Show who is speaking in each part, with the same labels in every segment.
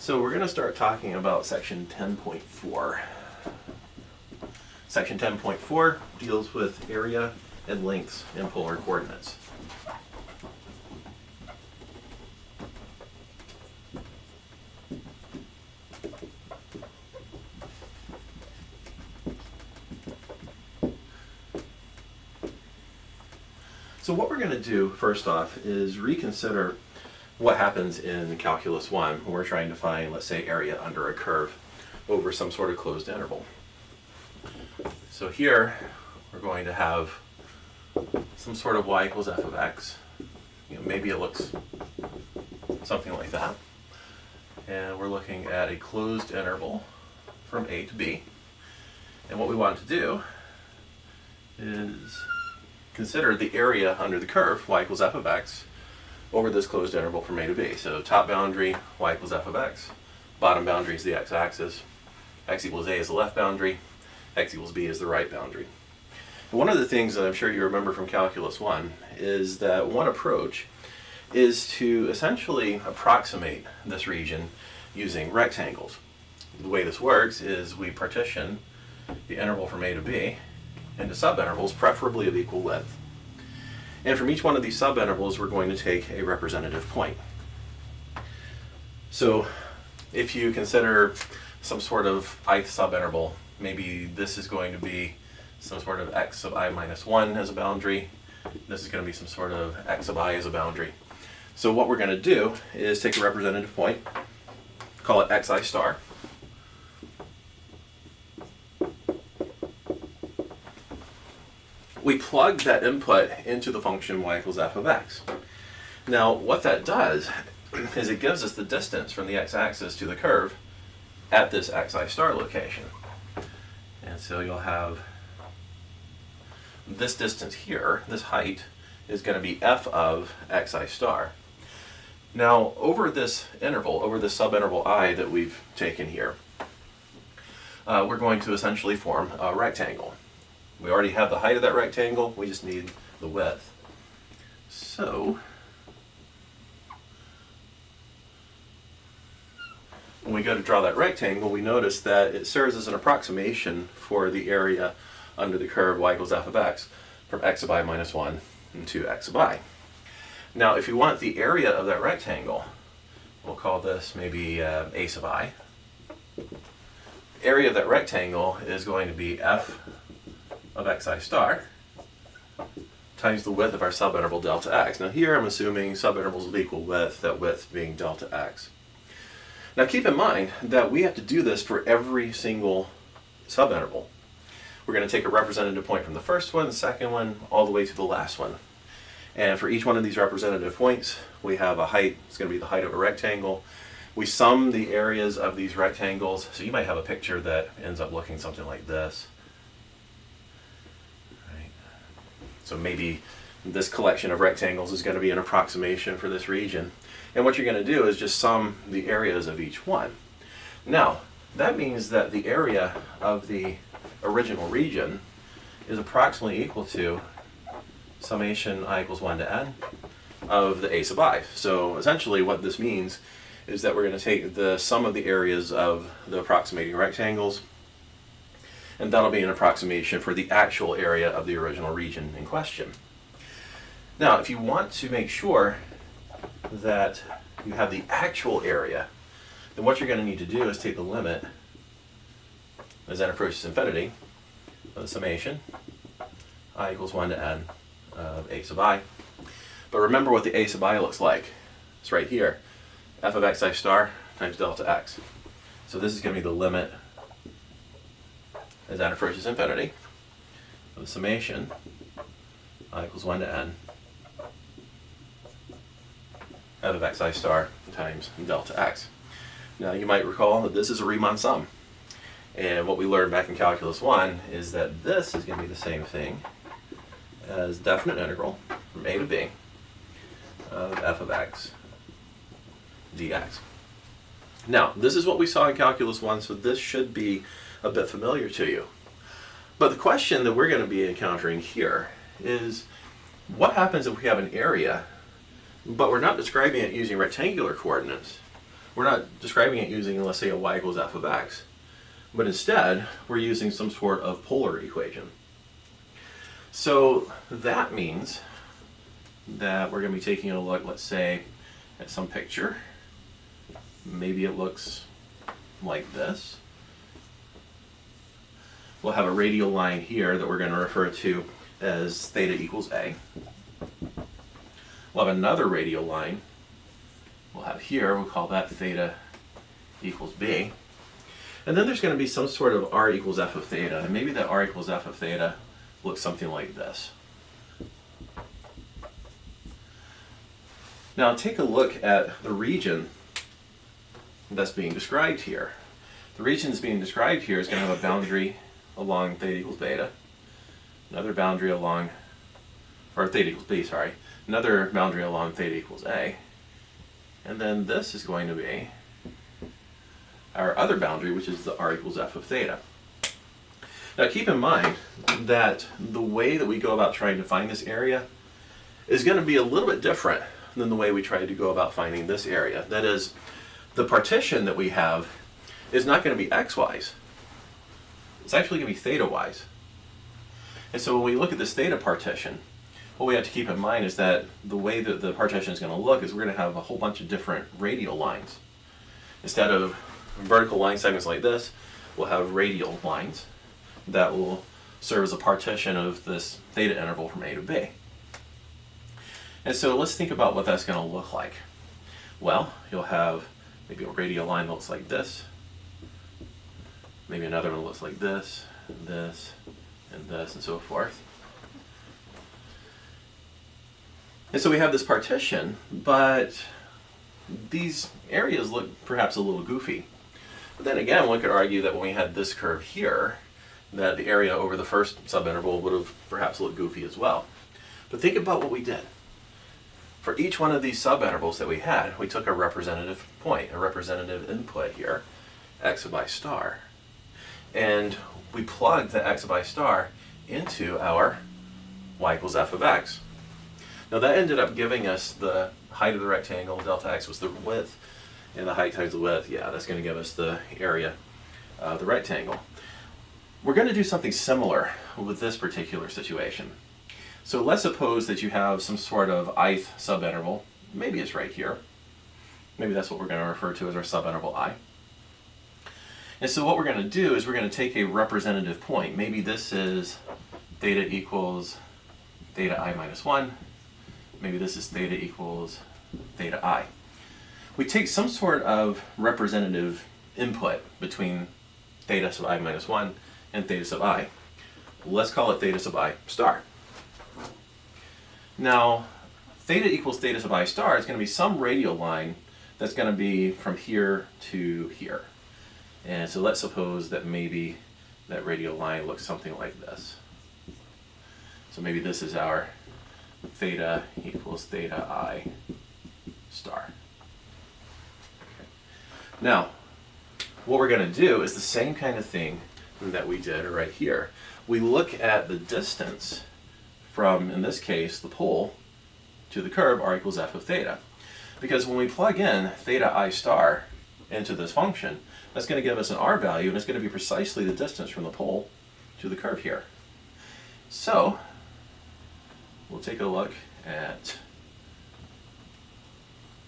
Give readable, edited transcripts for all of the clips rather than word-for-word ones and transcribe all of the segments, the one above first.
Speaker 1: So we're going to start talking about section 10.4. Section 10.4 deals with area and lengths in polar coordinates. So what we're going to do first off is reconsider what happens in Calculus 1 when we're trying to find, let's say, area under a curve over some sort of closed interval. So here we're going to have some sort of y equals f of x. Maybe it looks something like that. And we're looking at a closed interval from a to b. And what we want to do is consider the area under the curve, y equals f of x, over this closed interval from a to b. So top boundary, y equals f of x. Bottom boundary is the x-axis. X equals a is the left boundary. X equals b is the right boundary. And one of the things that I'm sure you remember from Calculus 1 is that one approach is to essentially approximate this region using rectangles. The way this works is we partition the interval from a to b into subintervals, preferably of equal width. And from each one of these subintervals, we're going to take a representative point. So if you consider some sort of ith subinterval, maybe this is going to be some sort of x of I minus 1 as a boundary. This is going to be some sort of x of I as a boundary. So what we're going to do is take a representative point, call it xi star. We plug that input into the function y equals f of x. Now what that does is it gives us the distance from the x-axis to the curve at this xi star location. And so you'll have this distance here, this height, is going to be f of xi star. Now over this interval, over the subinterval I that we've taken here, we're going to essentially form a rectangle. We already have the height of that rectangle, we just need the width. So when we go to draw that rectangle, we notice that it serves as an approximation for the area under the curve y equals f of x from x of I minus 1 to x of I. Now if you want the area of that rectangle, we'll call this maybe a sub I. Area of that rectangle is going to be f of xi star times the width of our subinterval delta x. Now here I'm assuming subintervals of equal width, that width being delta x. Now keep in mind that we have to do this for every single subinterval. We're going to take a representative point from the first one, the second one, all the way to the last one. And for each one of these representative points, we have a height. It's going to be the height of a rectangle. We sum the areas of these rectangles. So you might have a picture that ends up looking something like this. So maybe this collection of rectangles is going to be an approximation for this region. And what you're going to do is just sum the areas of each one. Now, that means that the area of the original region is approximately equal to summation I equals 1 to n of the a sub I. So essentially what this means is that we're going to take the sum of the areas of the approximating rectangles, and that'll be an approximation for the actual area of the original region in question. Now, if you want to make sure that you have the actual area, then what you're going to need to do is take the limit as n approaches infinity of the summation I equals 1 to n of a sub I. But remember what the a sub I looks like. It's right here, f of xi star times delta x. So this is going to be the limit as n approaches infinity of the summation I equals 1 to n f of xi star times delta x. Now you might recall that this is a Riemann sum. And what we learned back in Calculus 1 is that this is going to be the same thing as definite integral from a to b of f of x dx. Now, this is what we saw in Calculus 1, so this should be a bit familiar to you. But the question that we're going to be encountering here is, what happens if we have an area, but we're not describing it using rectangular coordinates? we're not describing it using, let's say, a y equals f of x, but instead we're using some sort of polar equation. So that means that we're going to be taking a look, let's say, at some picture. Maybe it looks like this. We'll have a radial line here that we're going to refer to as theta equals a. We'll have another radial line we'll have here, we'll call that theta equals b. And then there's going to be some sort of r equals f of theta, and maybe that r equals f of theta looks something like this. Now take a look at the region that's being described here. The region that's being described here is going to have a boundary along theta equals beta, another boundary along, or theta equals b, sorry, another boundary along theta equals a, and then this is going to be our other boundary, which is the r equals f of theta. Now keep in mind that the way that we go about trying to find this area is going to be a little bit different than the way we tried to go about finding this area. That is, the partition that we have is not going to be xy's. It's actually going to be theta y's. And so when we look at this theta partition, what we have to keep in mind is that the way that the partition is going to look is we're going to have a whole bunch of different radial lines. Instead of vertical line segments like this, we'll have radial lines that will serve as a partition of this theta interval from a to b. And so let's think about what that's going to look like. Well, you'll have maybe a radial line that looks like this, maybe another one that looks like this, and this, and this, and so forth. And so we have this partition, but these areas look perhaps a little goofy. But then again, one could argue that when we had this curve here, that the area over the first subinterval would have perhaps looked goofy as well. But think about what we did. For each one of these subintervals that we had, we took a representative point, a representative input here, x sub I star, and we plugged the x sub I star into our y equals f of x. Now that ended up giving us the height of the rectangle, delta x was the width, and the height times the width, yeah, that's going to give us the area of the rectangle. We're going to do something similar with this particular situation. So let's suppose that you have some sort of ith subinterval. Maybe it's right here. Maybe that's what we're going to refer to as our subinterval I. And so what we're going to do is we're going to take a representative point. Maybe this is theta equals theta I minus 1. Maybe this is theta equals theta I. We take some sort of representative input between theta sub I minus 1 and theta sub I. Let's call it theta sub I star. Now, theta equals theta sub I star is going to be some radial line that's going to be from here to here. And so let's suppose that maybe that radial line looks something like this. So maybe this is our theta equals theta I star. Now, what we're going to do is the same kind of thing that we did right here. We look at the distance from, in this case, the pole to the curve, r equals f of theta. Because when we plug in theta I star into this function, that's going to give us an r value, and it's going to be precisely the distance from the pole to the curve here. So, we'll take a look at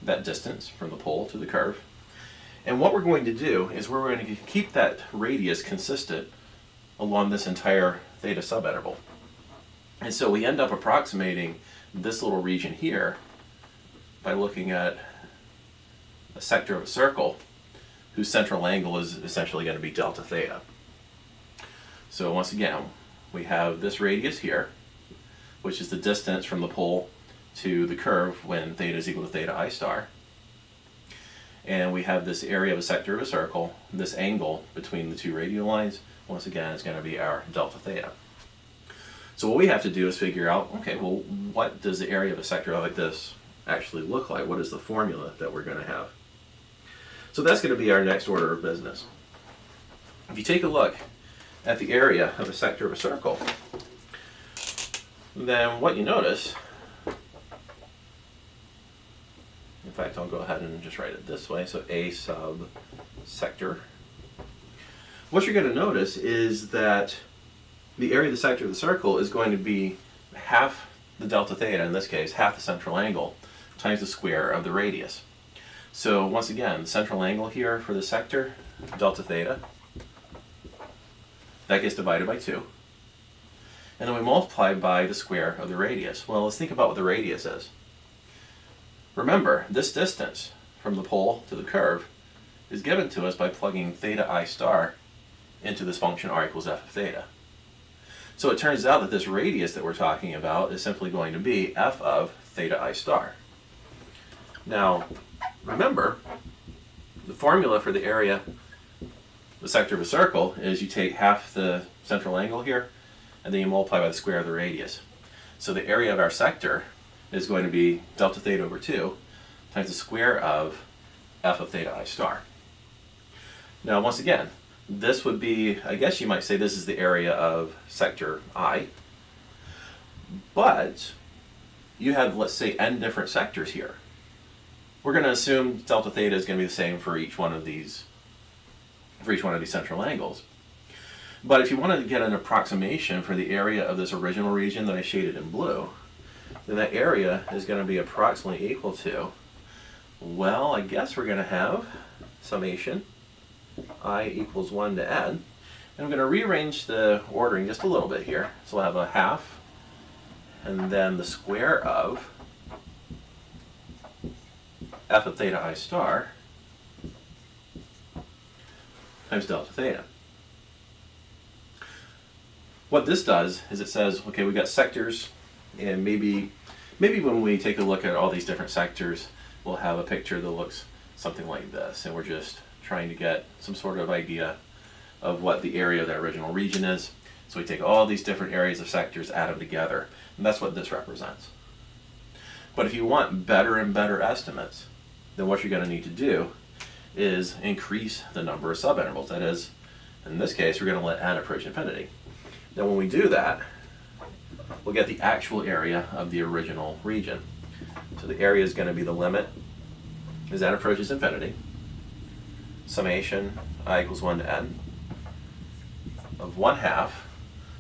Speaker 1: that distance from the pole to the curve. And what we're going to do is we're going to keep that radius consistent along this entire theta subinterval. And so we end up approximating this little region here by looking at a sector of a circle whose central angle is essentially going to be delta theta. So once again, we have this radius here, which is the distance from the pole to the curve when theta is equal to theta I star. And we have this area of a sector of a circle, this angle between the two radial lines, once again, is going to be our delta theta. So what we have to do is figure out, okay, well, what does the area of a sector like this actually look like? What is the formula that we're going to have? So that's going to be our next order of business. If you take a look at the area of a sector of a circle, then what you notice In fact, I'll go ahead and just write it this way. So A sub sector. What you're going to notice is that the area of the sector of the circle is going to be half the delta theta, in this case, half the central angle, times the square of the radius. So once again, the central angle here for the sector, delta theta, that gets divided by 2. And then we multiply by the square of the radius. Well, let's think about what the radius is. Remember, this distance from the pole to the curve is given to us by plugging theta I star into this function r equals f of theta. So it turns out that this radius that we're talking about is simply going to be f of theta I star. Now, remember, the formula for the area, the sector of a circle, is you take half the central angle here, and then you multiply by the square of the radius. So the area of our sector is going to be delta theta over 2 times the square of f of theta I star. Now, once again, this would be, I guess you might say this is the area of sector I, but you have, let's say, n different sectors here. We're going to assume delta theta is going to be the same for each one of these central angles. But if you want to get an approximation for the area of this original region that I shaded in blue, then that area is going to be approximately equal to, well, I guess we're going to have summation I equals 1 to n. And I'm going to rearrange the ordering just a little bit here. So we'll have a half, and then the square of f of theta I star times delta theta. What this does is it says, okay, we've got sectors, and maybe when we take a look at all these different sectors, we'll have a picture that looks something like this, and we're just trying to get some sort of idea of what the area of that original region is. So we take all these different areas of sectors, add them together, and that's what this represents. But if you want better and better estimates, then what you're going to need to do is increase the number of subintervals. That is, in this case, we're going to let n approach infinity. Now when we do that, we'll get the actual area of the original region. So the area is going to be the limit as n approaches infinity, summation I equals 1 to n, of 1/2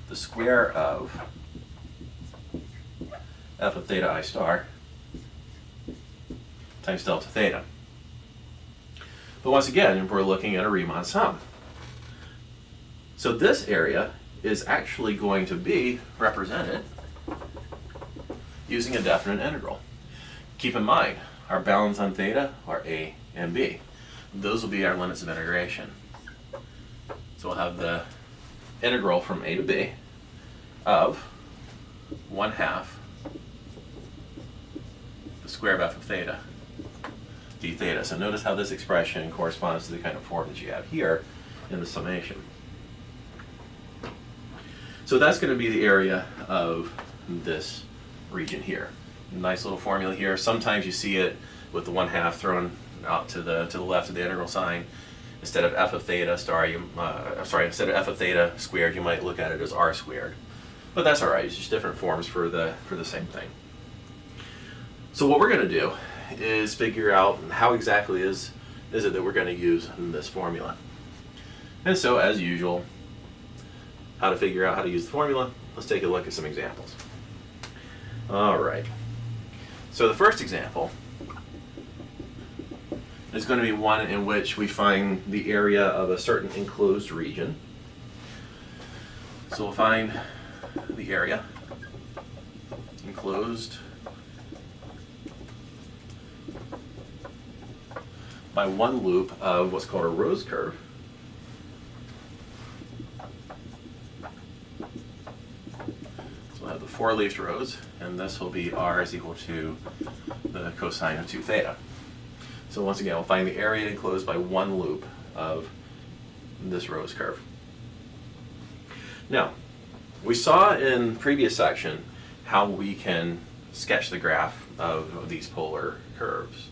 Speaker 1: the square of f of theta I star times delta theta. But once again, we're looking at a Riemann sum. So this area is actually going to be represented using a definite integral. Keep in mind, our bounds on theta are a and b. Those will be our limits of integration. So we'll have the integral from a to b of 1/2 the square of f of theta d theta. So notice how this expression corresponds to the kind of form that you have here in the summation. So that's going to be the area of this region here. Nice little formula here. Sometimes you see it with the 1/2 thrown out to the left of the integral sign. Instead of f of theta star, instead of f of theta squared, you might look at it as r squared. But that's all right. It's just different forms for the same thing. So what we're going to do is figure out how exactly is it that we're going to use in this formula. And so, as usual, how to figure out how to use the formula, let's take a look at some examples. All right. So the first example is going to be one in which we find the area of a certain enclosed region. So we'll find the area enclosed by one loop of what's called a rose curve. So we'll have the 4-leafed rose, and this will be r is equal to the cosine of 2 theta. So once again, we'll find the area enclosed by one loop of this rose curve. Now, we saw in the previous section how we can sketch the graph of these polar curves.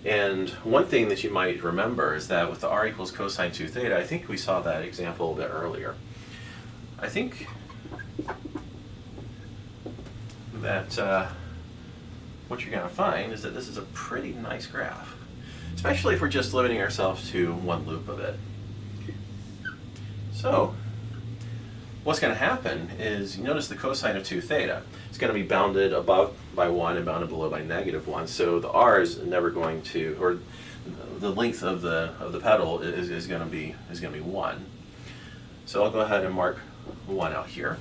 Speaker 1: And one thing that you might remember is that with the r equals cosine 2 theta, I think we saw that example a bit earlier. I think that what you're going to find is that this is a pretty nice graph, especially if we're just limiting ourselves to one loop of it. So what's going to happen is, you notice the cosine of 2 theta is going to be bounded above by 1 and bounded below by -1. So the r is never going to, or the length of the pedal is going to be 1. So I'll go ahead and mark 1 out here.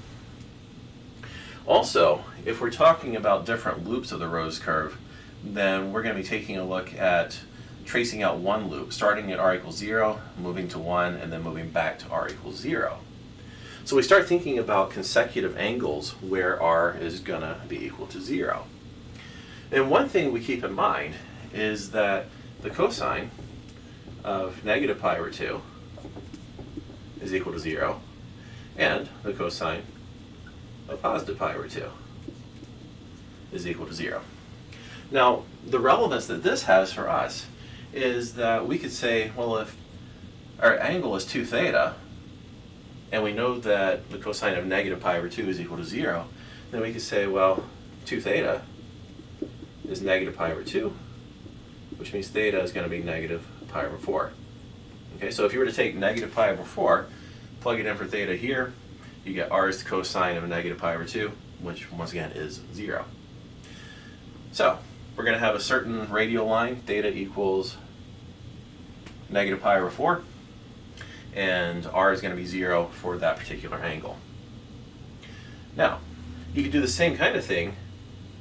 Speaker 1: Also, if we're talking about different loops of the Rose curve, then we're going to be taking a look at tracing out one loop, starting at r equals 0, moving to 1, and then moving back to r equals 0. So we start thinking about consecutive angles where r is going to be equal to 0. And one thing we keep in mind is that the cosine of -pi/2 is equal to 0, and the cosine of +pi/2 is equal to 0. Now, the relevance that this has for us is that we could say, well, if our angle is 2 theta, and we know that the cosine of -pi/2 is equal to 0, then we could say, well, 2 theta is -pi/2, which means theta is going to be -pi/4. Okay, so if you were to take -pi/4, plug it in for theta here, you get r is the cosine of -pi/2, which once again is 0. So we're going to have a certain radial line, theta equals -pi/4, and r is going to be 0 for that particular angle. Now, you could do the same kind of thing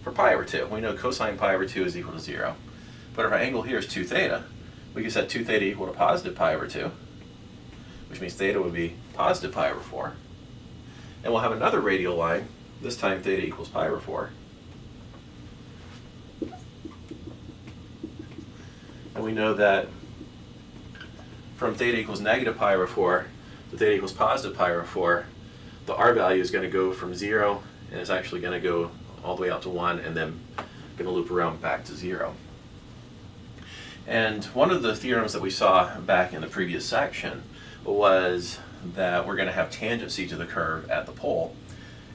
Speaker 1: for pi/2. We know cosine pi/2 is equal to 0, but if our angle here is 2 theta, we can set 2 theta equal to +pi/2, which means theta would be +pi/4. And we'll have another radial line, this time theta equals pi/4. And we know that from theta equals -pi/4 to theta equals +pi/4, the r value is going to go from 0, and it's actually going to go all the way out to 1, and then going to loop around back to 0. And one of the theorems that we saw back in the previous section was that we're going to have tangency to the curve at the pole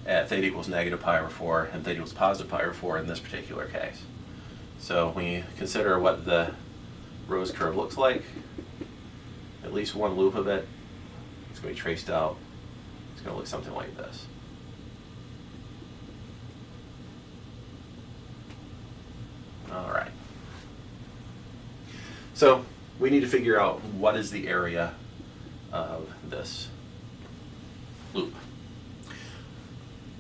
Speaker 1: at theta equals -pi/4 and theta equals +pi/4 in this particular case. So when you consider what the Rose curve looks like, at least one loop of it is going to be traced out. It's going to look something like this. All right. So we need to figure out what is the area of this loop.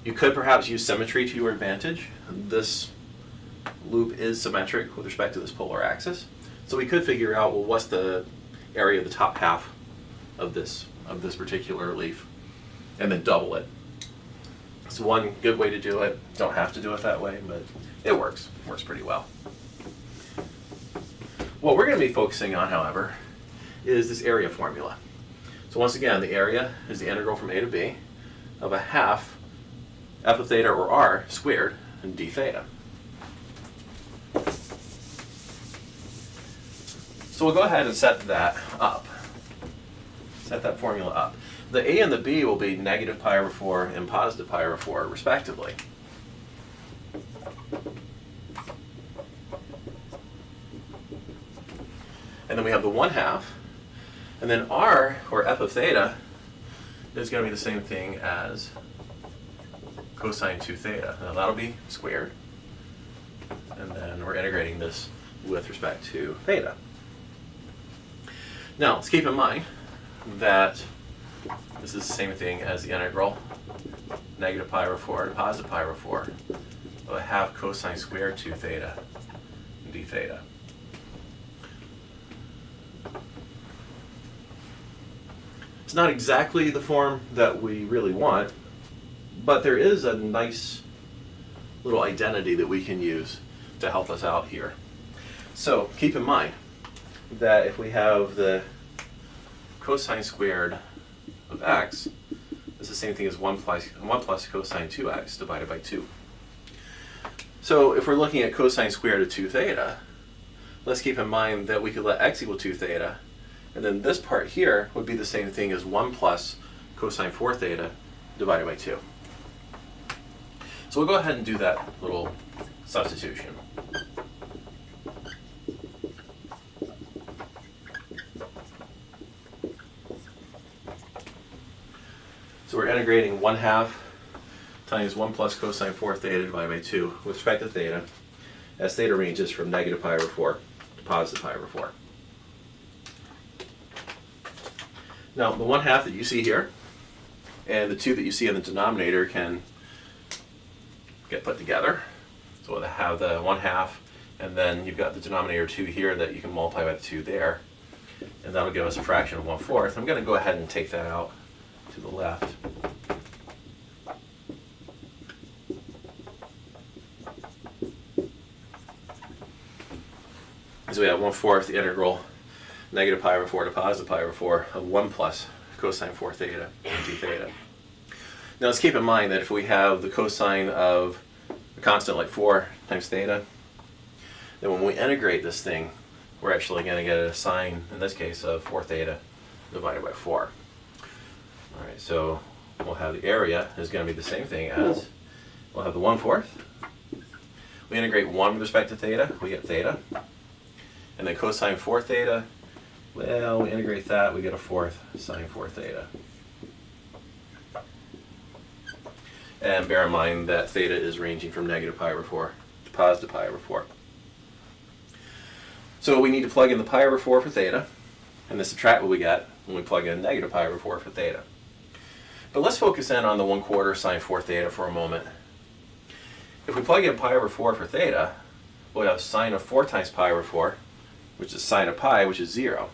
Speaker 1: You could perhaps use symmetry to your advantage. This loop is symmetric with respect to this polar axis. So we could figure out, well, what's the area of the top half of this particular leaf, and then double it. It's one good way to do it. Don't have to do it that way, but it works. It works pretty well. What we're going to be focusing on, however, is this area formula. So once again, the area is the integral from a to b of a half f of theta, or r, squared and d theta. So we'll go ahead and set that up. Set that formula up. The a and the b will be -pi/4 and +pi/4 respectively. And then we have the 1/2, and then r, or f of theta, is going to be the same thing as cosine 2 theta. Now that'll be squared, and then we're integrating this with respect to theta. Now, let's keep in mind that this is the same thing as the integral -pi/4 to +pi/4 of a half cosine squared 2 theta d theta. It's not exactly the form that we really want, but there is a nice little identity that we can use to help us out here. So keep in mind that if we have the cosine squared of x, it's the same thing as 1 plus cosine 2x divided by 2. So if we're looking at cosine squared of 2 theta, let's keep in mind that we could let x equal 2 theta, and then this part here would be the same thing as 1 plus cosine 4 theta divided by 2. So we'll go ahead and do that little substitution. So we're integrating 1/2 times 1 plus cosine 4 theta divided by 2 with respect to theta, as theta ranges from negative pi over 4 to positive pi over 4. Now, the 1/2 that you see here and the 2 that you see in the denominator can get put together. So we'll have the 1/2, and then you've got the denominator 2 here that you can multiply by the 2 there, and that'll give us a fraction of 1/4. I'm going to go ahead and take that out to the left. So we have 1/4 the integral negative pi over 4 to positive pi over 4 of 1 plus cosine 4 theta d theta. Now let's keep in mind that if we have the cosine of a constant like 4 times theta, then when we integrate this thing, we're actually going to get a sine, in this case, of 4 theta divided by 4. All right, so we'll have the area is going to be the same thing as, we'll have the 1/4. We integrate 1 with respect to theta, we get theta. And then cosine 4 theta, well, we integrate that, we get a 4th sine 4 theta. And bear in mind that theta is ranging from negative pi over 4 to positive pi over 4. So we need to plug in the pi over 4 for theta, and then subtract what we get when we plug in negative pi over 4 for theta. But let's focus in on the 1/4 sine 4 theta for a moment. If we plug in pi over 4 for theta, we'll have sine of 4 times pi over 4, which is sine of pi, which is 0.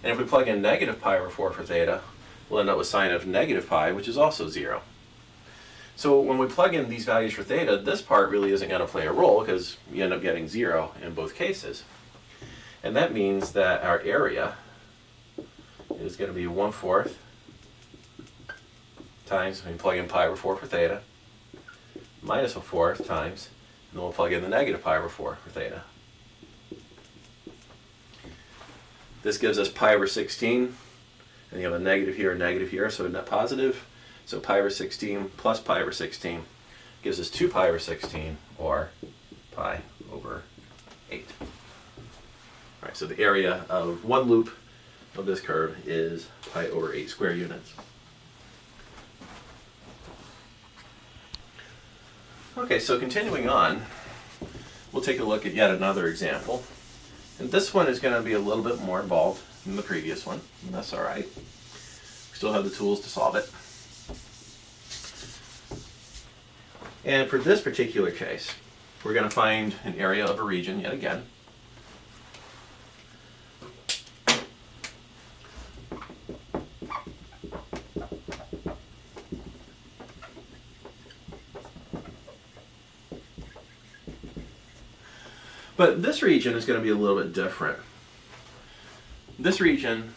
Speaker 1: And if we plug in negative pi over 4 for theta, we'll end up with sine of negative pi, which is also 0. So when we plug in these values for theta, this part really isn't going to play a role because you end up getting 0 in both cases. And that means that our area is going to be 1/4 times, we plug in pi over 4 for theta, minus 1/4 times, and then we'll plug in the negative pi over 4 for theta. This gives us pi over 16, and you have a negative here, so net positive. So pi over 16 plus pi over 16 gives us 2 pi over 16, or pi over 8. All right, so the area of one loop of this curve is pi over 8 square units. Okay, so continuing on, we'll take a look at yet another example. And this one is going to be a little bit more involved than the previous one, and that's all right. We still have the tools to solve it. And for this particular case, we're going to find an area of a region yet again. But this region is going to be a little bit different. This region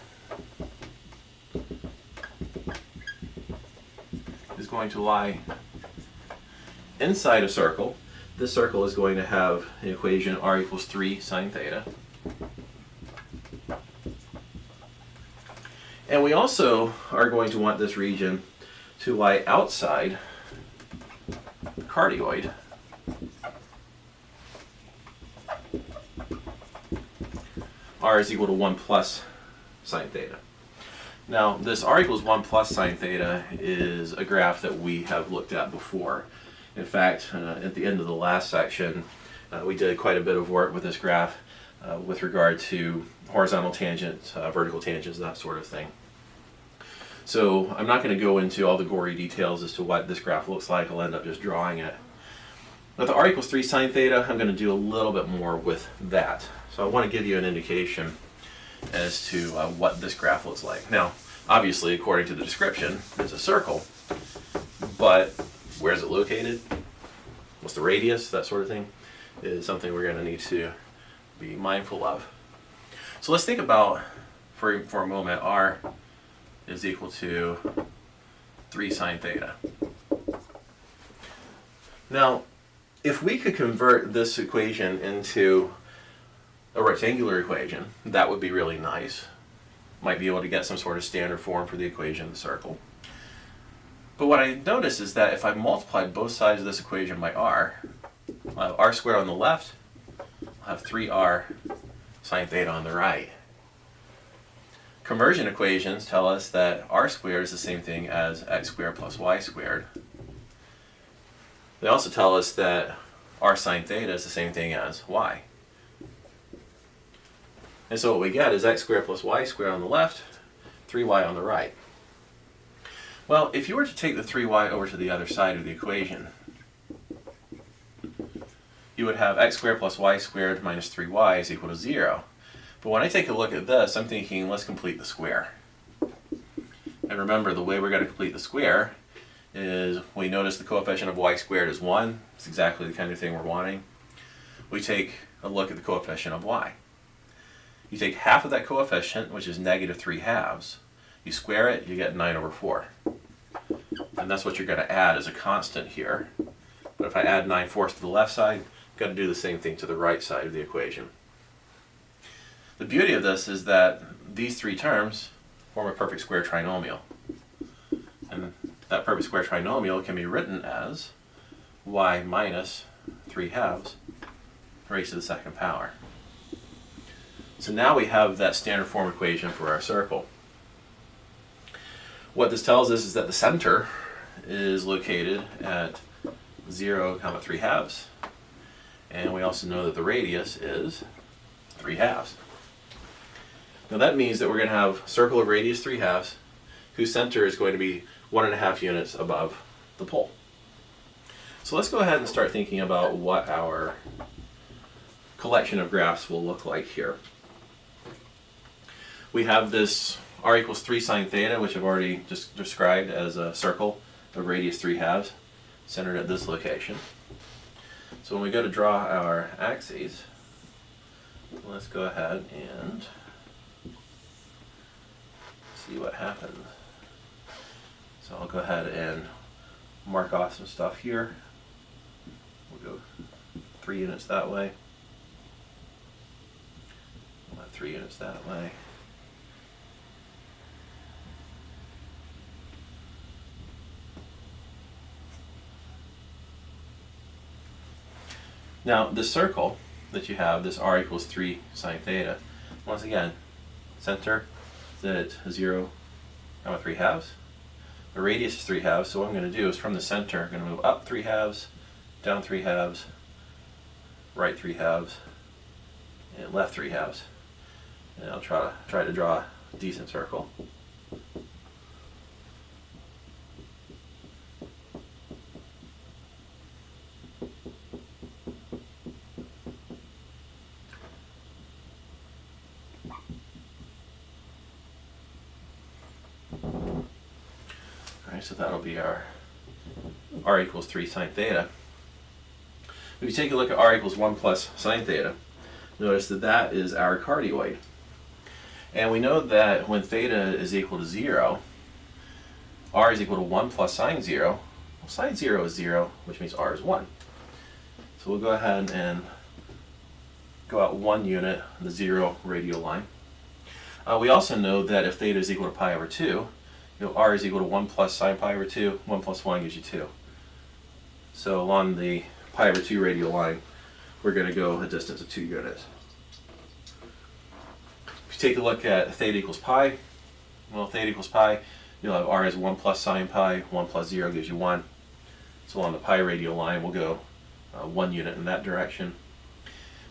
Speaker 1: is going to lie inside a circle. This circle is going to have an equation r equals 3 sine theta. And we also are going to want this region to lie outside the cardioid. R is equal to 1 plus sine theta. Now, this r equals 1 plus sine theta is a graph that we have looked at before. In fact, at the end of the last section, we did quite a bit of work with this graph with regard to horizontal tangents, vertical tangents, that sort of thing. So I'm not going to go into all the gory details as to what this graph looks like. I'll end up just drawing it. With the r equals 3 sine theta, I'm going to do a little bit more with that. So I want to give you an indication as to what this graph looks like. Now, obviously, according to the description, it's a circle, but where is it located? What's the radius? That sort of thing is something we're going to need to be mindful of. So let's think about, for a moment, r is equal to 3 sine theta. Now, if we could convert this equation into a rectangular equation, that would be really nice. Might be able to get some sort of standard form for the equation of the circle. But what I notice is that if I multiply both sides of this equation by r, We'll have r squared on the left. We'll have 3r sine theta on the right. Conversion equations tell us that r squared is the same thing as x squared plus y squared. They also tell us that r sine theta is the same thing as y. And so what we get is x squared plus y squared on the left, 3y on the right. Well, if you were to take the 3y over to the other side of the equation, you would have x squared plus y squared minus 3y is equal to 0. But when I take a look at this, I'm thinking, let's complete the square. And remember, the way we're going to complete the square is we notice the coefficient of y squared is 1. It's exactly the kind of thing we're wanting. We take a look at the coefficient of y. You take half of that coefficient, which is negative 3/2. You square it, you get 9 over 4. And that's what you're going to add as a constant here. But if I add 9/4 to the left side, I've got to do the same thing to the right side of the equation. The beauty of this is that these three terms form a perfect square trinomial. And that perfect square trinomial can be written as y minus 3/2 raised to the second power. So now we have that standard form equation for our circle. What this tells us is that the center is located at 0, 3/2. And we also know that the radius is 3/2. Now that means that we're going to have a circle of radius 3/2 whose center is going to be 1.5 units above the pole. So let's go ahead and start thinking about what our collection of graphs will look like here. We have this r equals 3 sine theta, which I've already just described as a circle of radius 3/2 centered at this location. So when we go to draw our axes, let's go ahead and see what happens. So I'll go ahead and mark off some stuff here. We'll go 3 units that way. We'll have 3 units that way. Now, this circle that you have, this r equals 3 sine theta, once again, center is at 0, 3/2. The radius is 3/2, so what I'm going to do is from the center, I'm going to move up 3/2, down 3/2, right 3/2, and left 3/2. And I'll try to draw a decent circle. So that'll be our r equals 3 sine theta. If you take a look at r equals 1 plus sine theta, notice that that is our cardioid. And we know that when theta is equal to 0, r is equal to 1 plus sine 0. Well, sine 0 is 0, which means r is 1. So we'll go ahead and go out 1 unit, the 0 radial line. We also know that if theta is equal to pi over 2, r is equal to 1 plus sine pi over 2. 1 plus 1 gives you 2. So along the pi over 2 radial line, we're going to go a distance of 2 units. If you take a look at theta equals pi, well, theta equals pi, you'll have r as 1 plus sine pi. 1 plus 0 gives you 1. So along the pi radial line, we'll go 1 unit in that direction.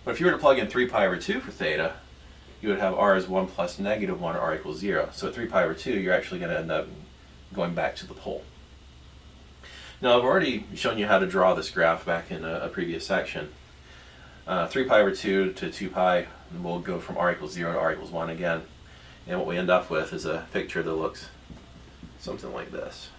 Speaker 1: But if you were to plug in 3 pi over 2 for theta, you would have r as 1 plus negative 1, r equals 0. So at 3 pi over 2, you're actually going to end up going back to the pole. Now, I've already shown you how to draw this graph back in a previous section. 3 pi over 2 to 2 pi, and we'll go from r equals 0 to r equals 1 again. And what we end up with is a picture that looks something like this.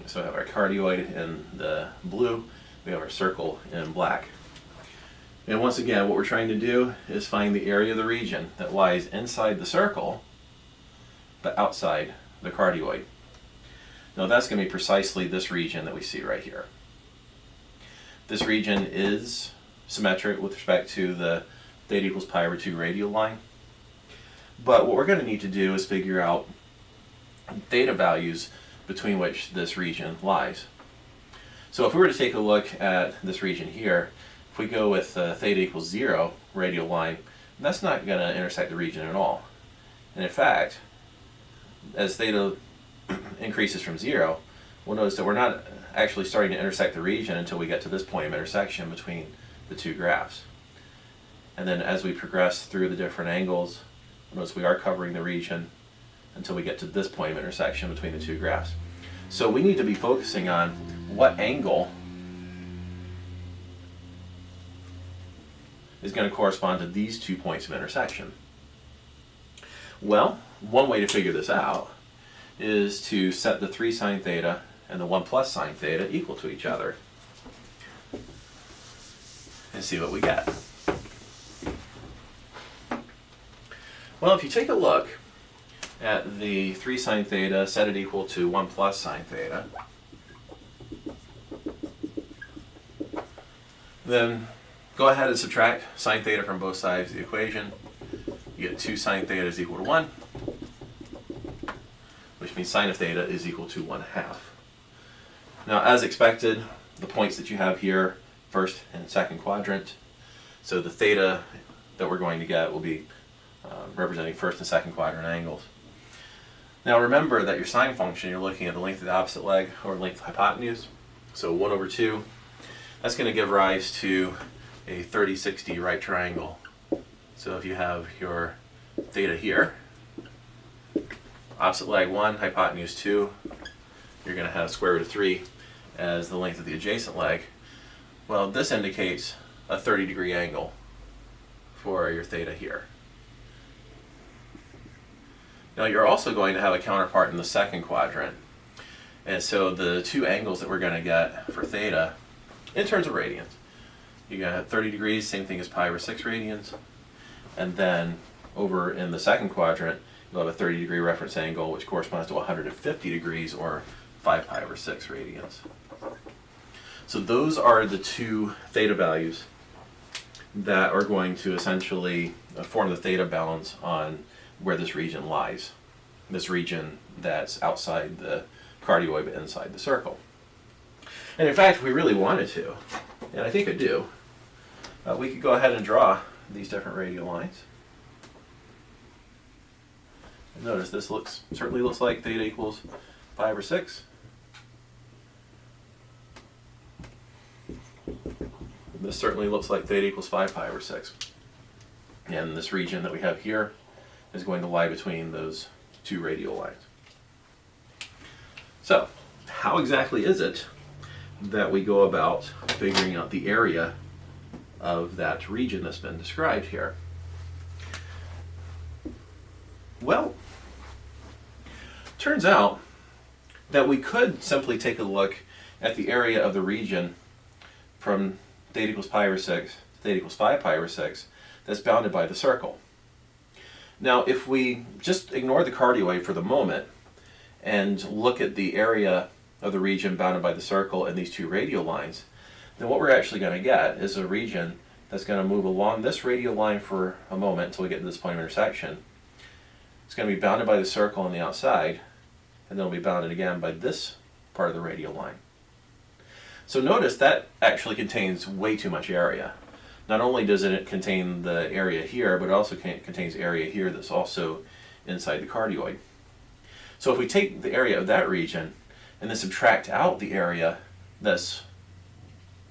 Speaker 1: So we have our cardioid in the blue, we have our circle in black. And once again, what we're trying to do is find the area of the region that lies inside the circle, but outside the cardioid. Now that's going to be precisely this region that we see right here. This region is symmetric with respect to the theta equals pi over 2 radial line. But what we're going to need to do is figure out theta values between which this region lies. So if we were to take a look at this region here, if we go with theta equals 0 radial line, that's not going to intersect the region at all. And in fact, as theta increases from 0, we'll notice that we're not actually starting to intersect the region until we get to this point of intersection between the two graphs. And then as we progress through the different angles, notice we are covering the region until we get to this point of intersection between the two graphs. So we need to be focusing on what angle is going to correspond to these 2 points of intersection. Well, one way to figure this out is to set the 3 sine theta and the 1 plus sine theta equal to each other and see what we get. Well, if you take a look at the 3 sine theta, set it equal to 1 plus sine theta, then go ahead and subtract sine theta from both sides of the equation. You get 2 sine theta is equal to 1, which means sine of theta is equal to 1/2. Now, as expected, the points that you have here, first and second quadrant, so the theta that we're going to get will be representing first and second quadrant angles. Now remember that your sine function, you're looking at the length of the opposite leg or length of hypotenuse. So 1/2, that's going to give rise to a 30-60 right triangle. So if you have your theta here, opposite leg 1, hypotenuse 2, you're going to have square root of 3 as the length of the adjacent leg. Well, this indicates a 30-degree angle for your theta here. Now you're also going to have a counterpart in the second quadrant. And so the 2 angles that we're going to get for theta, in terms of radians, you're going to have 30 degrees, same thing as pi over 6 radians. And then over in the second quadrant, you'll have a 30-degree reference angle, which corresponds to 150 degrees, or 5 pi over 6 radians. So those are the 2 theta values that are going to essentially form the theta balance on where this region lies. This region that's outside the cardioid but inside the circle. And in fact, if we really wanted to, and I think I do, we could go ahead and draw these different radial lines. And notice this certainly looks like theta equals 5 or 6. This certainly looks like theta equals 5 pi over 6. And this region that we have here is going to lie between those 2 radial lines. So, how exactly is it that we go about figuring out the area of that region that's been described here? Well, turns out that we could simply take a look at the area of the region from theta equals pi over 6 to theta equals 5 pi over 6 that's bounded by the circle. Now, if we just ignore the cardioid for the moment and look at the area of the region bounded by the circle and these 2 radial lines, then what we're actually going to get is a region that's going to move along this radial line for a moment until we get to this point of intersection. It's going to be bounded by the circle on the outside, and then it'll be bounded again by this part of the radial line. So notice that actually contains way too much area. Not only does it contain the area here, but it also contains area here that's also inside the cardioid. So if we take the area of that region and then subtract out the area that's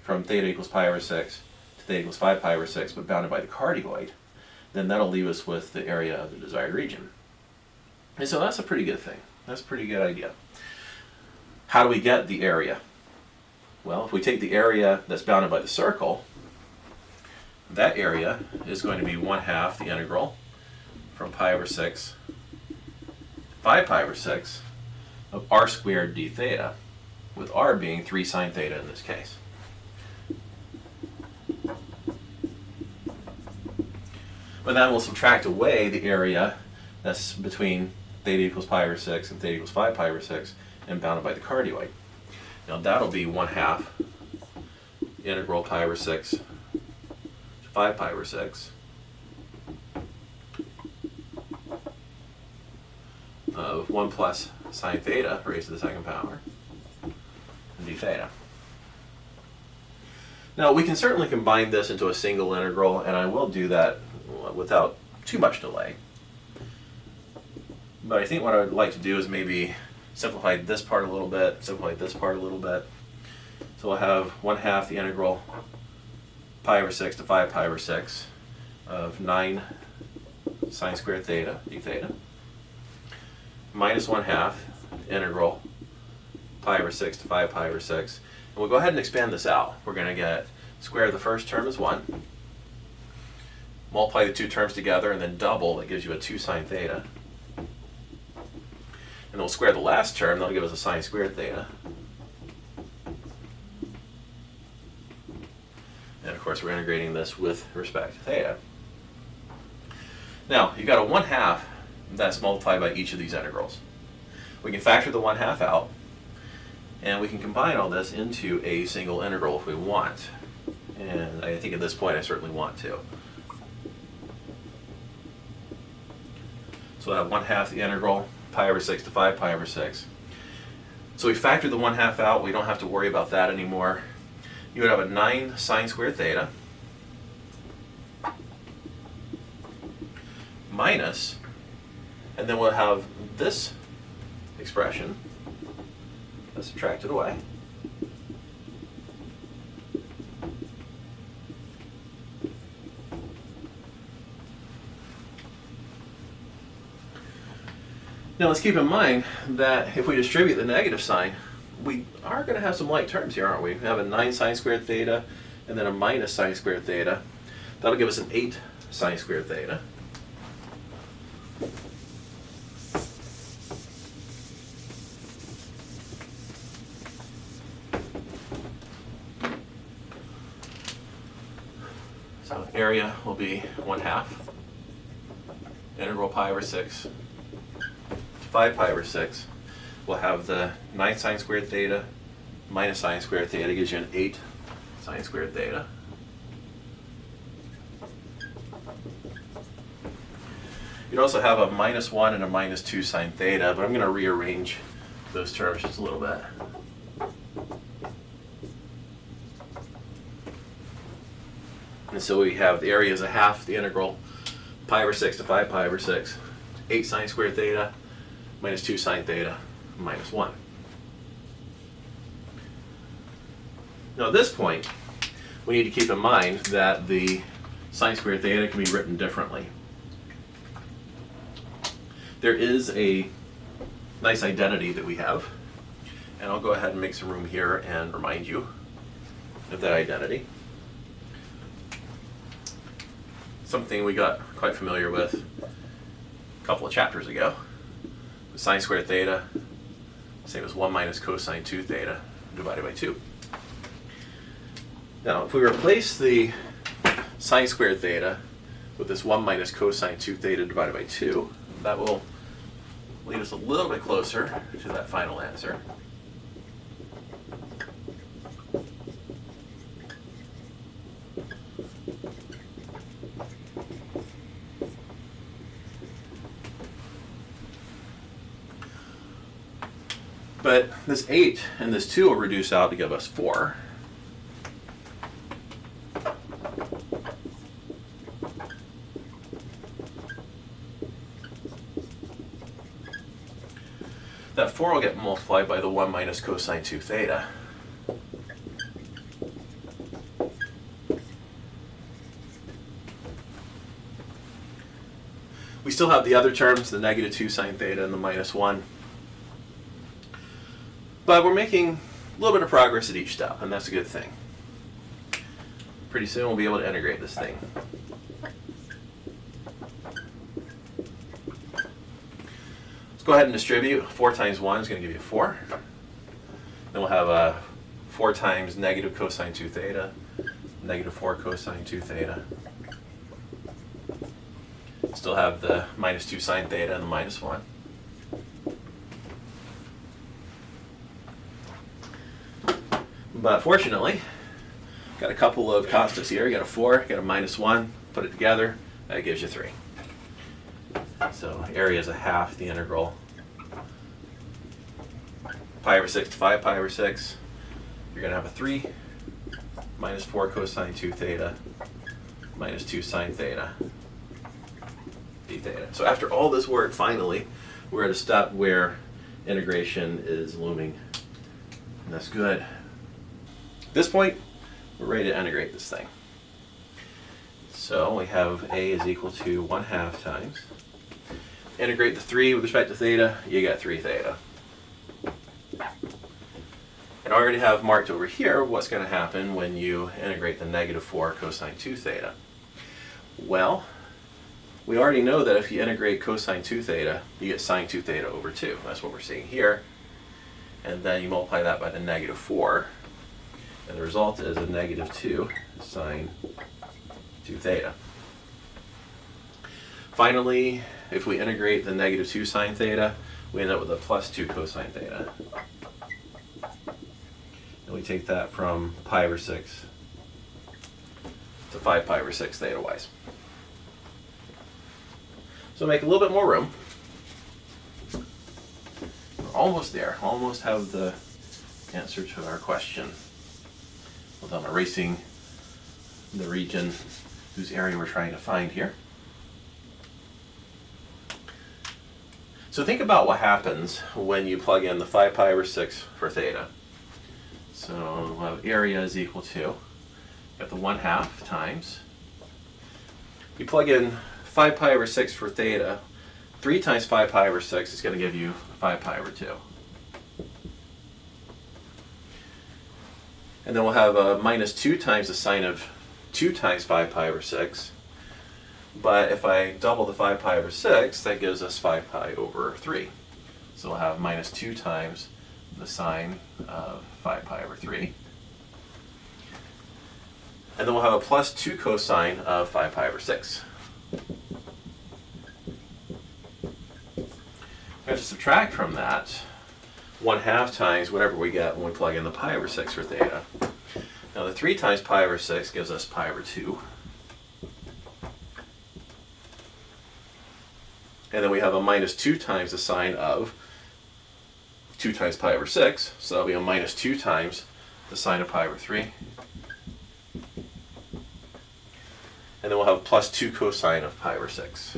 Speaker 1: from theta equals pi over 6 to theta equals 5 pi over 6, but bounded by the cardioid, then that'll leave us with the area of the desired region. And so that's a pretty good thing. That's a pretty good idea. How do we get the area? Well, if we take the area that's bounded by the circle, that area is going to be 1/2 the integral from pi over 6 to 5 pi over 6 of r squared d theta, with r being 3 sine theta in this case. But then we'll subtract away the area that's between theta equals pi over 6 and theta equals 5 pi over 6 and bounded by the cardioid. Now that'll be 1/2 integral pi over 6 to 5 pi over 6 of 1 plus sine theta raised to the second power d theta. Now we can certainly combine this into a single integral, and I will do that without too much delay. But I think what I would like to do is maybe simplify this part a little bit, simplify this part a little bit. So we'll have 1/2 the integral pi over 6 to 5 pi over 6 of 9 sine squared theta d theta minus 1/2 integral pi over 6 to 5 pi over 6. And we'll go ahead and expand this out. We're going to get square of the first term is 1. Multiply the two terms together and then double. That gives you a 2 sine theta. And we'll square the last term. That'll give us a sine squared theta. And of course we're integrating this with respect to theta. Now you've got a 1/2 that's multiplied by each of these integrals. We can factor the 1/2 out, and we can combine all this into a single integral if we want. And I think at this point I certainly want to. So I have 1/2 the integral pi over 6 to 5 pi over 6. So we factor the 1/2 out. We don't have to worry about that anymore. You would have a 9 sine squared theta minus, and then we'll have this expression that's subtracted away. Now let's keep in mind that if we distribute the negative sign, we are going to have some like terms here, aren't we? We have a 9 sine squared theta and then a minus sine squared theta. That'll give us an 8 sine squared theta. So area will be 1/2 integral pi over 6 to 5 pi over 6. We'll have the 9 sine squared theta minus sine squared theta gives you an 8 sine squared theta. You'd also have a -1 and a -2 sine theta, but I'm going to rearrange those terms just a little bit. And so we have the area is 1/2 the integral pi over 6 to 5 pi over 6, 8 sine squared theta minus 2 sine theta minus 1. Now at this point, we need to keep in mind that the sine squared theta can be written differently. There is a nice identity that we have, and I'll go ahead and make some room here and remind you of that identity. Something we got quite familiar with a couple of chapters ago. Sine squared theta, same as 1 minus cosine 2 theta divided by 2. Now, if we replace the sine squared theta with this 1 minus cosine 2 theta divided by 2, that will lead us a little bit closer to that final answer. But this 8 and this 2 will reduce out to give us 4. That 4 will get multiplied by the 1 minus cosine 2 theta. We still have the other terms, the -2 sine theta and the -1. But we're making a little bit of progress at each step, and that's a good thing. Pretty soon we'll be able to integrate this thing. Let's go ahead and distribute. 4 times 1 is going to give you 4. Then we'll have 4 times negative cosine 2 theta, negative 4 cosine 2 theta. Still have the -2 sine theta and the -1. But fortunately, got a couple of constants here. You got a 4, got a -1. Put it together, that gives you 3. So area is 1/2 the integral pi over 6 to 5 pi over 6, you're going to have a 3 minus 4 cosine 2 theta minus 2 sine theta d theta. So after all this work, finally, we're at a step where integration is looming. And that's good. At this point, we're ready to integrate this thing. So we have a is equal to 1/2 times. Integrate the 3 with respect to theta, you get 3 theta. And I already have marked over here what's going to happen when you integrate the negative 4 cosine 2 theta. Well, we already know that if you integrate cosine 2 theta, you get sine 2 theta over 2. That's what we're seeing here. And then you multiply that by the negative 4. And the result is a negative 2 sine 2 theta. Finally, if we integrate the negative 2 sine theta, we end up with a plus 2 cosine theta. And we take that from pi over 6 to 5 pi over 6 theta wise. So make a little bit more room. We're almost there. Almost have the answer to our question. Although I'm erasing the region whose area we're trying to find here. So think about what happens when you plug in the 5 pi over 6 for theta. So we'll have area is equal to, got the 1/2 times. You plug in 5 pi over 6 for theta. 3 times 5 pi over 6 is going to give you 5 pi over 2. And then we'll have a minus 2 times the sine of 2 times 5 pi over 6. But if I double the 5 pi over 6, that gives us 5 pi over 3. So we'll have minus 2 times the sine of 5 pi over 3. And then we'll have a plus 2 cosine of 5 pi over 6. We have to subtract from that 1/2 times whatever we get when we plug in the pi over 6 for theta. Now the 3 times pi over 6 gives us pi over 2. And then we have a minus 2 times the sine of 2 times pi over 6. So that'll be a minus 2 times the sine of pi over 3. And then we'll have plus 2 cosine of pi over 6.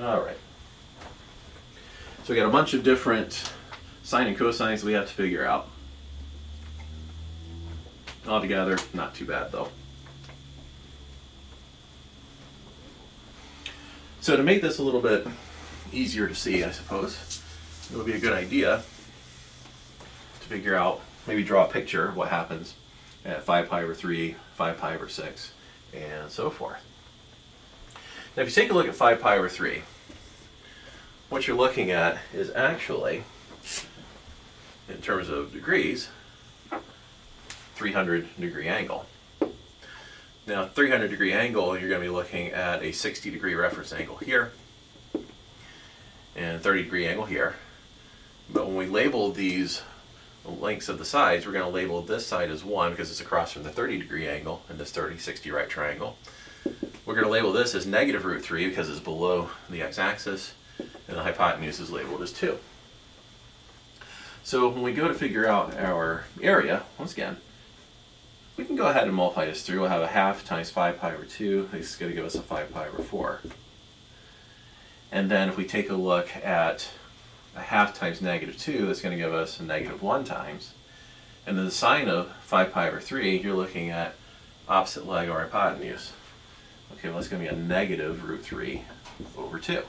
Speaker 1: All right. So we got a bunch of different sine and cosines we have to figure out. Altogether, not too bad though. So to make this a little bit easier to see, I suppose, it would be a good idea to figure out, maybe draw a picture of what happens at 5 pi over 3, 5 pi over 6, and so forth. Now if you take a look at 5 pi over 3, what you're looking at is actually, in terms of degrees, 300-degree angle. Now 300-degree angle, you're going to be looking at a 60-degree reference angle here, and 30-degree angle here. But when we label these lengths of the sides, we're going to label this side as 1 because it's across from the 30-degree angle in this 30-60 right triangle. We're going to label this as negative root 3 because it's below the x-axis, and the hypotenuse is labeled as 2. So when we go to figure out our area, once again, we can go ahead and multiply this through. We'll have a 1/2 times 5 pi over 2. This is going to give us a 5 pi over 4. And then if we take a look at a 1/2 times negative 2, that's going to give us a negative 1 times. And then the sine of 5 pi over 3, you're looking at opposite leg or hypotenuse. Okay, well that's going to be a negative root 3 over 2.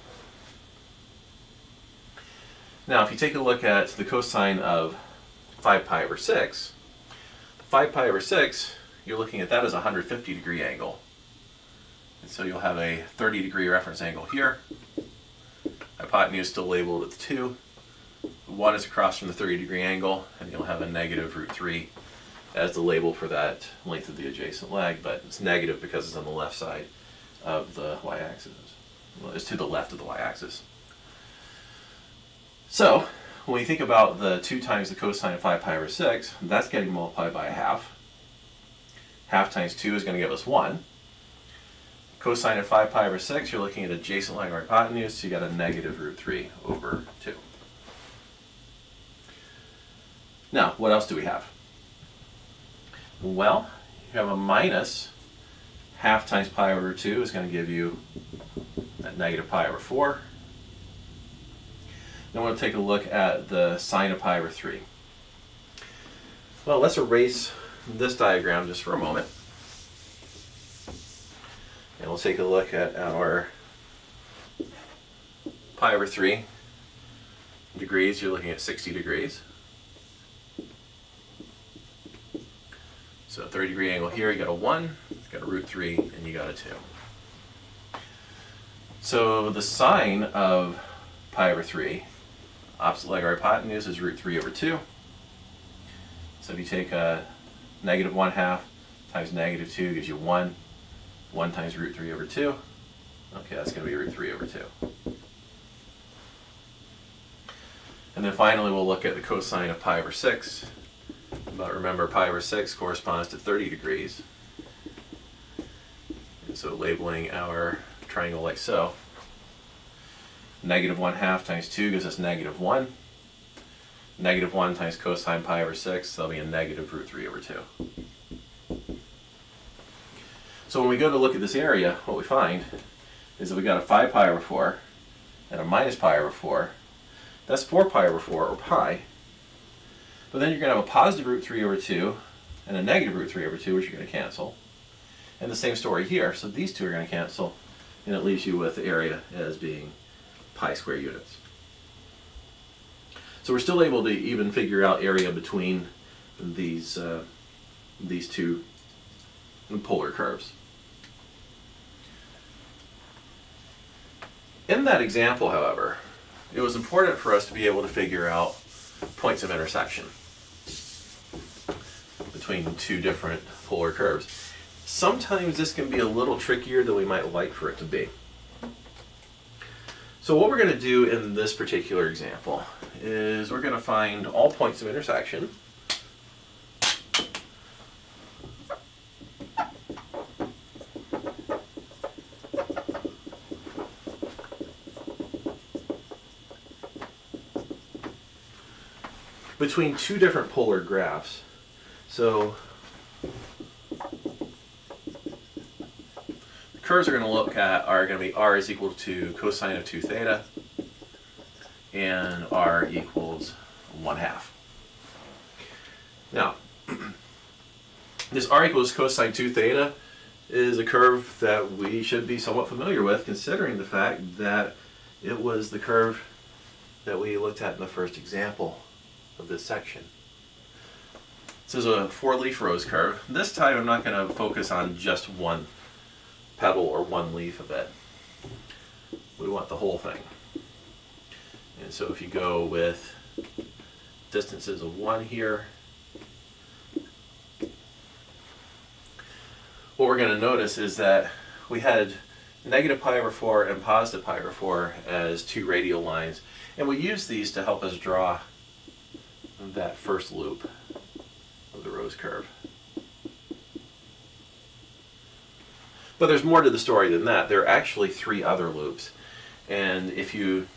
Speaker 1: Now if you take a look at the cosine of 5 pi over 6, 5 pi over 6, you're looking at that as a 150-degree angle. And so you'll have a 30-degree reference angle here. Hypotenuse still labeled at 2. 1 is across from the 30-degree angle, and you'll have a negative root 3 as the label for that length of the adjacent leg, but it's negative because it's on the left side of the y-axis. Well, it's to the left of the y-axis. So when you think about the 2 times the cosine of 5 pi over 6, that's getting multiplied by a 1/2. 1/2 times 2 is going to give us 1. Cosine of 5 pi over 6, you're looking at adjacent leg or hypotenuse, so you got a negative root 3 over 2. Now, what else do we have? Well, you have a minus half times pi over 2 is going to give you that negative pi over 4. Then we'll take a look at the sine of pi over 3. Well, let's erase this diagram just for a moment. And we'll take a look at our pi over 3 degrees. You're looking at 60 degrees. So a 30-degree angle here, you got a 1, you got a root 3, and you got a 2. So the sine of pi over 3, opposite leg or hypotenuse, is root 3 over 2. So if you take a negative 1/2 times negative 2 gives you 1. 1 times root 3 over 2. Okay, that's going to be root 3 over 2. And then finally we'll look at the cosine of pi over 6. But remember, pi over 6 corresponds to 30 degrees. And so labeling our triangle like so. Negative 1/2 times 2 gives us negative 1. Negative 1 times cosine pi over 6, that'll be a negative root 3 over 2. So when we go to look at this area, what we find is that we got a 5 pi over 4 and a minus pi over 4. That's 4 pi over 4, or pi. But then you're going to have a positive root 3 over 2 and a negative root 3 over 2, which you're going to cancel. And the same story here. So these two are going to cancel, and it leaves you with the area as being pi square units. So we're still able to even figure out area between these two polar curves. In that example, however, it was important for us to be able to figure out points of intersection between two different polar curves. Sometimes this can be a little trickier than we might like for it to be. So what we're going to do in this particular example is we're going to find all points of intersection. Between two different polar graphs. So the curves we're going to look at are going to be r is equal to cosine of 2 theta and r equals 1/2. Now, this r equals cosine 2 theta is a curve that we should be somewhat familiar with, considering the fact that it was the curve that we looked at in the first example of this section. This is a 4-leaf rose curve. This time I'm not going to focus on just one petal or one leaf of it. We want the whole thing. And so if you go with distances of 1 here, what we're going to notice is that we had negative pi over 4 and positive pi over 4 as two radial lines, and we use these to help us draw that first loop of the rose curve. But there's more to the story than that. There are actually 3 other loops, and if you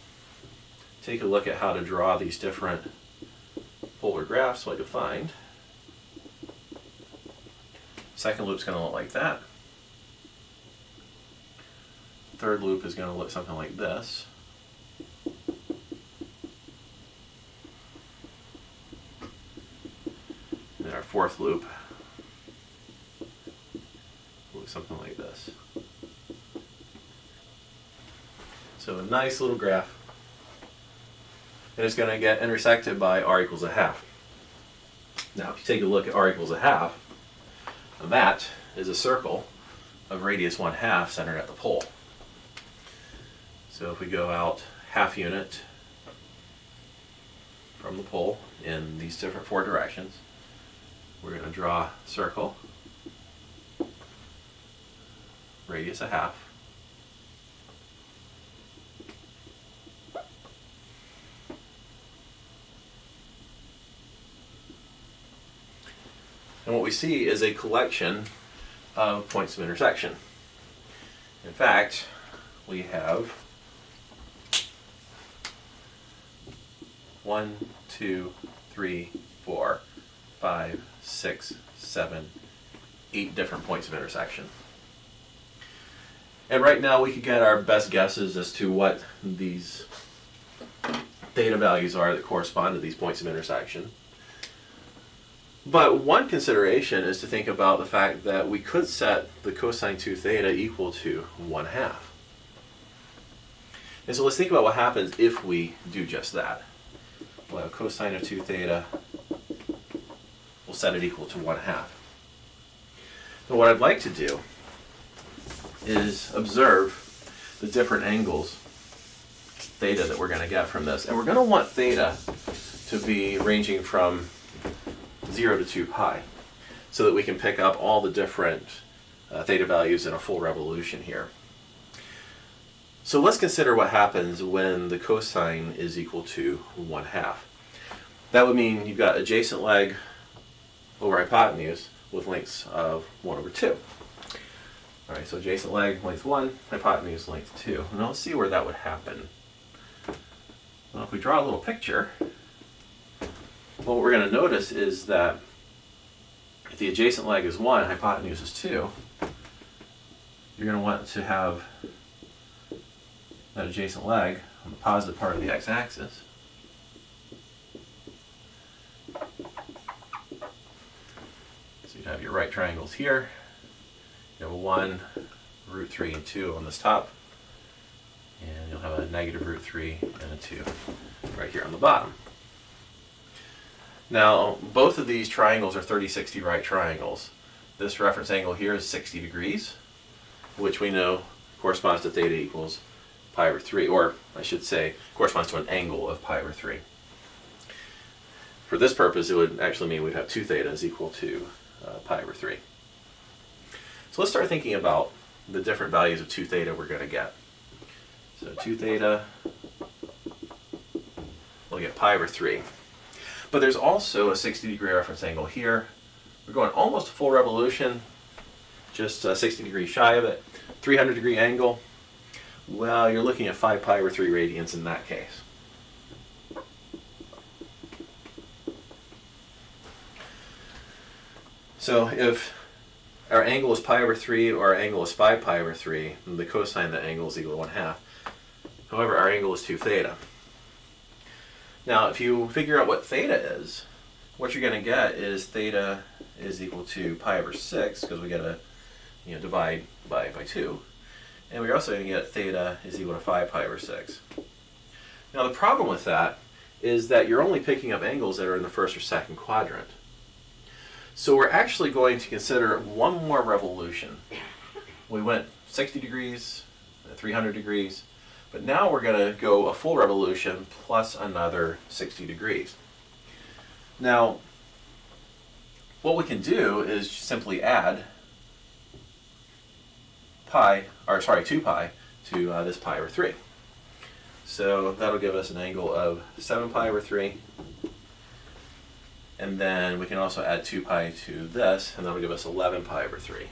Speaker 1: take a look at how to draw these different polar graphs, what you'll find, second loop's going to look like that. Third loop is going to look something like this. And our fourth loop will look something like this. So a nice little graph. And it's going to get intersected by r equals 1/2. Now, if you take a look at r equals 1/2, that is a circle of radius 1/2 centered at the pole. So if we go out half unit from the pole in these different 4 directions, we're going to draw a circle, radius 1/2. And what we see is a collection of points of intersection. fact, we have 1, 2, 3, 4, 5, 6, 7, 8 different points of intersection. And right now we could get our best guesses as to what these theta values are that correspond to these points of intersection. But one consideration is to think about the fact that we could set the cosine 2 theta equal to 1/2. And so let's think about what happens if we do just that. We'll have cosine of 2 theta, we'll set it equal to 1/2. Now what I'd like to do is observe the different angles theta that we're going to get from this. And we're going to want theta to be ranging from 0 to 2 pi so that we can pick up all the different theta values in a full revolution here. So let's consider what happens when the cosine is equal to 1/2. That would mean you've got adjacent leg over hypotenuse with lengths of 1/2. All right, so adjacent leg, length 1, hypotenuse, length 2. Now let's see where that would happen. Well, if we draw a little picture, what we're going to notice is that if the adjacent leg is 1, hypotenuse is 2, you're going to want to have that adjacent leg on the positive part of the x-axis. So you'd have your right triangles here. You have a 1, root 3, and 2 on this top. And you'll have a negative root 3 and a 2 right here on the bottom. Now, both of these triangles are 30-60 right triangles. This reference angle here is 60 degrees, which we know corresponds to theta equals pi over 3, or I should say corresponds to an angle of pi over 3. For this purpose, it would actually mean we'd have 2 thetas equal to pi over 3. So let's start thinking about the different values of 2 theta we're going to get. So 2 theta, we'll get pi over 3. But there's also a 60-degree reference angle here. We're going almost a full revolution, just 60 degrees shy of it. 300-degree angle, well, you're looking at 5 pi over 3 radians in that case. So if our angle is pi over 3 or our angle is 5 pi over 3, then the cosine of that angle is equal to 1/2. However, our angle is 2 theta. Now, if you figure out what theta is, what you're going to get is theta is equal to pi over 6, because we got to divide by 2. And we're also going to get theta is equal to 5 pi over 6. Now, the problem with that is that you're only picking up angles that are in the first or second quadrant. So we're actually going to consider one more revolution. We went 60 degrees, 300 degrees, but now we're going to go a full revolution plus another 60 degrees. Now, what we can do is simply add 2 pi to this pi over 3. So that'll give us an angle of 7 pi over 3. And then we can also add 2 pi to this, and that'll give us 11 pi over 3.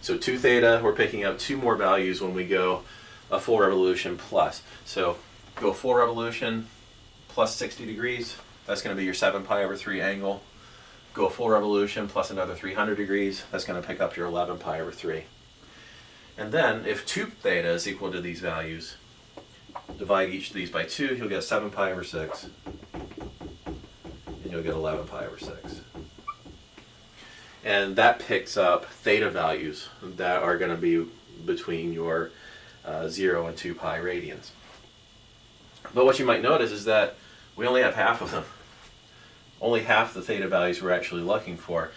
Speaker 1: So 2 theta, we're picking up 2 more values when we go a full revolution plus. So go a full revolution plus 60 degrees, that's going to be your 7 pi over 3 angle. Go a full revolution plus another 300 degrees, that's going to pick up your 11 pi over 3. And then if 2 theta is equal to these values, divide each of these by 2, you'll get 7 pi over 6, and you'll get 11 pi over 6. And that picks up theta values that are going to be between your 0 and 2 pi radians. But what you might notice is that we only have half of them. Only half the theta values we're actually looking for,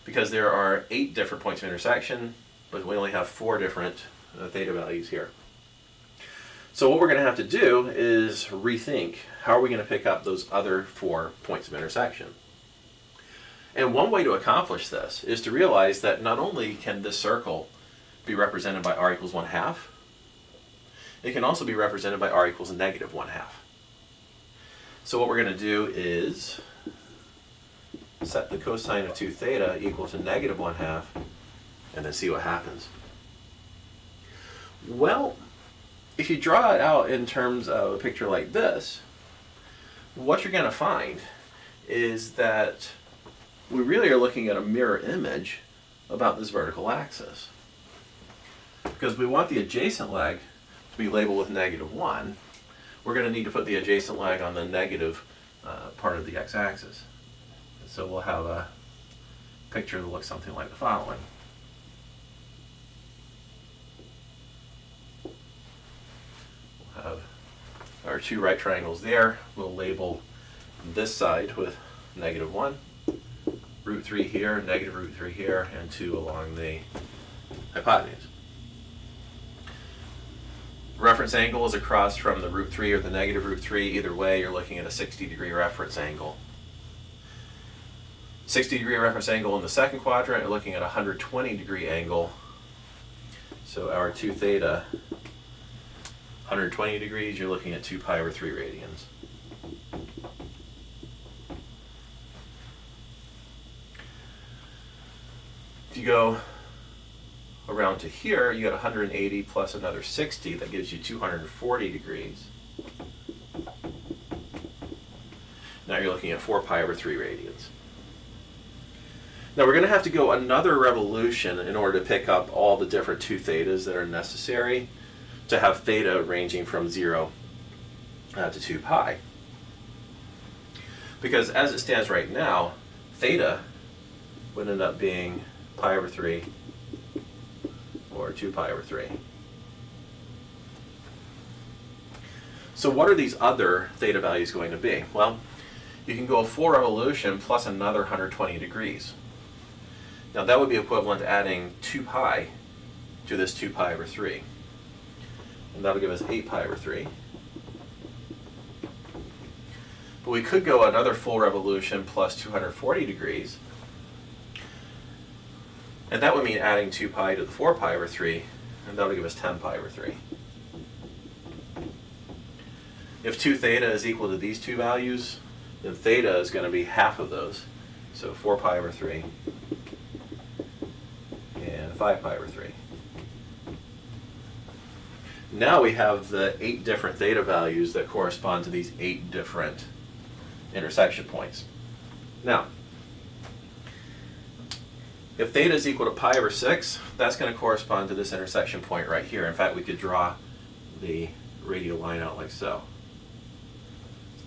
Speaker 1: because there are 8 different points of intersection, but we only have 4 different theta values here. So what we're going to have to do is rethink how are we going to pick up those other 4 points of intersection. And one way to accomplish this is to realize that not only can this circle be represented by r equals 1/2, it can also be represented by r equals negative 1/2. So what we're going to do is set the cosine of 2 theta equal to negative 1/2 and then see what happens. Well, if you draw it out in terms of a picture like this, what you're going to find is that we really are looking at a mirror image about this vertical axis. Because we want the adjacent leg to be labeled with -1, we're going to need to put the adjacent leg on the negative part of the x-axis. So we'll have a picture that looks something like the following. We'll have our two right triangles there. We'll label this side with -1, √3 here, -√3 here, and 2 along the hypotenuse. Reference angle is across from the √3 or the -√3. Either way, you're looking at a 60-degree reference angle. 60-degree reference angle in the second quadrant, you're looking at a 120-degree angle. So our 2 theta, 120 degrees, you're looking at 2 pi over 3 radians. If you go around to here, you got 180 plus another 60, that gives you 240 degrees. Now you're looking at 4 pi over 3 radians. Now we're going to have to go another revolution in order to pick up all the different 2 thetas that are necessary to have theta ranging from 0 to 2 pi. Because as it stands right now, theta would end up being pi over 3 or 2 pi over 3. So what are these other theta values going to be? Well, you can go a full revolution plus another 120 degrees. Now that would be equivalent to adding 2 pi to this 2 pi over 3. And that'll give us 8 pi over 3. But we could go another full revolution plus 240 degrees. And that would mean adding 2 pi to the 4 pi over 3, and that'll give us 10 pi over 3. If 2 theta is equal to these 2 values, then theta is going to be half of those. So 4 pi over 3 and 5 pi over 3. Now we have the 8 different theta values that correspond to these 8 different intersection points. Now, if theta is equal to pi over 6, that's going to correspond to this intersection point right here. In fact, we could draw the radial line out like so.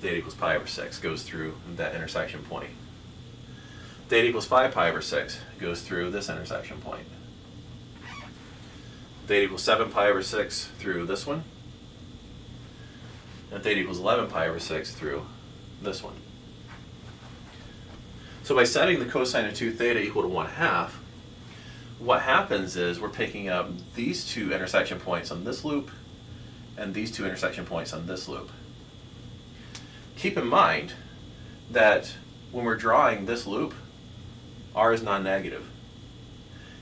Speaker 1: Theta equals pi over 6 goes through that intersection point. Theta equals 5 pi over 6 goes through this intersection point. Theta equals 7 pi over 6 through this one. And theta equals 11 pi over 6 through this one. So by setting the cosine of 2 theta equal to 1/2, what happens is we're picking up these 2 intersection points on this loop and these 2 intersection points on this loop. Keep in mind that when we're drawing this loop, r is non-negative.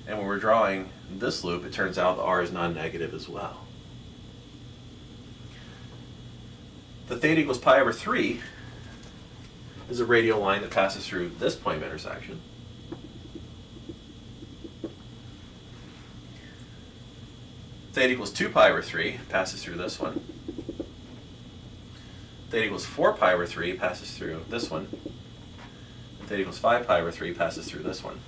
Speaker 1: And when we're drawing this loop, it turns out that r is non-negative as well. The theta equals pi over 3 is a radial line that passes through this point of intersection. Theta equals 2 pi over 3 passes through this one. Theta equals 4 pi over 3 passes through this one. And theta equals 5 pi over 3 passes through this one.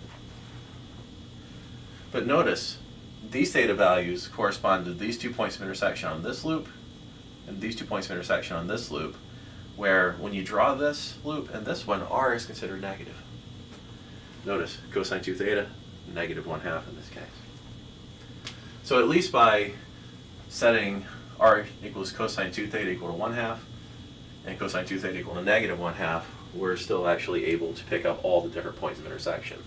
Speaker 1: But notice, these theta values correspond to these 2 points of intersection on this loop and these 2 points of intersection on this loop, where when you draw this loop and this one, r is considered negative. Notice, cosine 2 theta, -1/2 in this case. So at least by setting r equals cosine 2 theta equal to 1/2 and cosine 2 theta equal to -1/2, we're still actually able to pick up all the different points of intersection.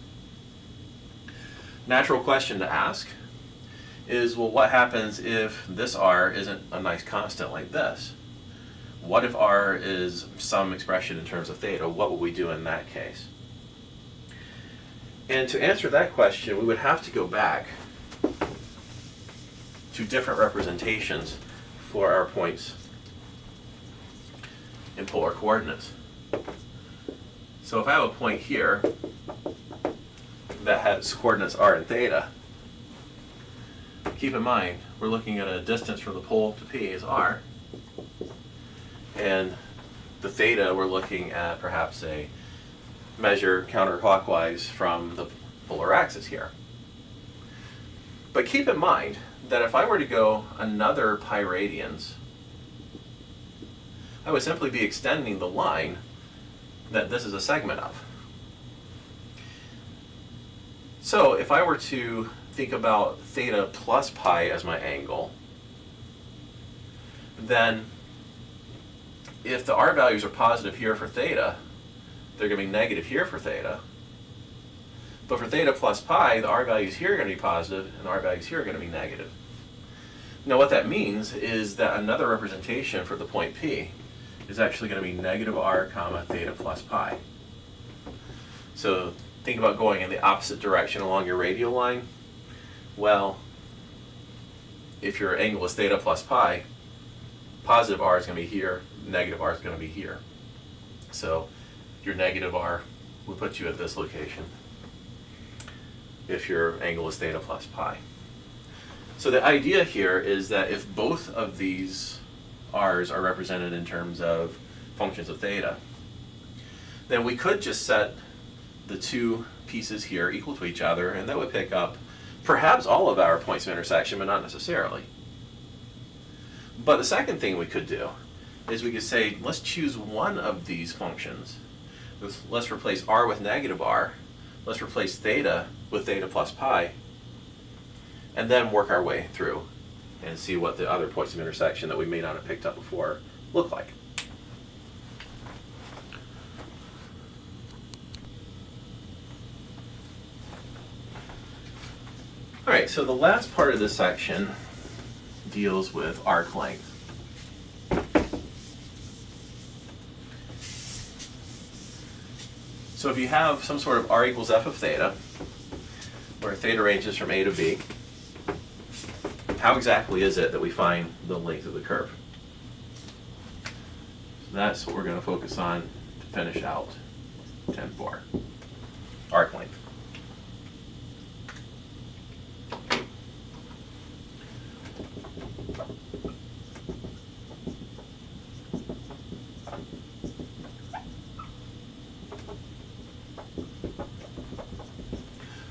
Speaker 1: Natural question to ask is, well, what happens if this r isn't a nice constant like this? What if r is some expression in terms of theta? What would we do in that case? And to answer that question, we would have to go back to different representations for our points in polar coordinates. So if I have a point here that has coordinates r and theta, keep in mind, we're looking at a distance from the pole to P is r, and the theta we're looking at perhaps a measure counterclockwise from the polar axis here. But keep in mind that if I were to go another pi radians, I would simply be extending the line that this is a segment of. So if I were to think about theta plus pi as my angle, then if the r values are positive here for theta, they're going to be negative here for theta. But for theta plus pi, the r values here are going to be positive and the r values here are going to be negative. Now what that means is that another representation for the point P is actually going to be negative r comma theta plus pi. So think about going in the opposite direction along your radial line. Well, if your angle is theta plus pi, positive r is going to be here, negative r is going to be here. So your negative r would put you at this location if your angle is theta plus pi. So the idea here is that if both of these r's are represented in terms of functions of theta, then we could just set the two pieces here equal to each other, and that would pick up perhaps all of our points of intersection, but not necessarily. But the second thing we could do is we could say, let's choose one of these functions. Let's replace r with negative r. Let's replace theta with theta plus pi, and then work our way through and see what the other points of intersection that we may not have picked up before look like. All right, so the last part of this section deals with arc length. So if you have some sort of r equals f of theta, where theta ranges from a to b, how exactly is it that we find the length of the curve? So that's what we're going to focus on to finish out 10.4, arc length.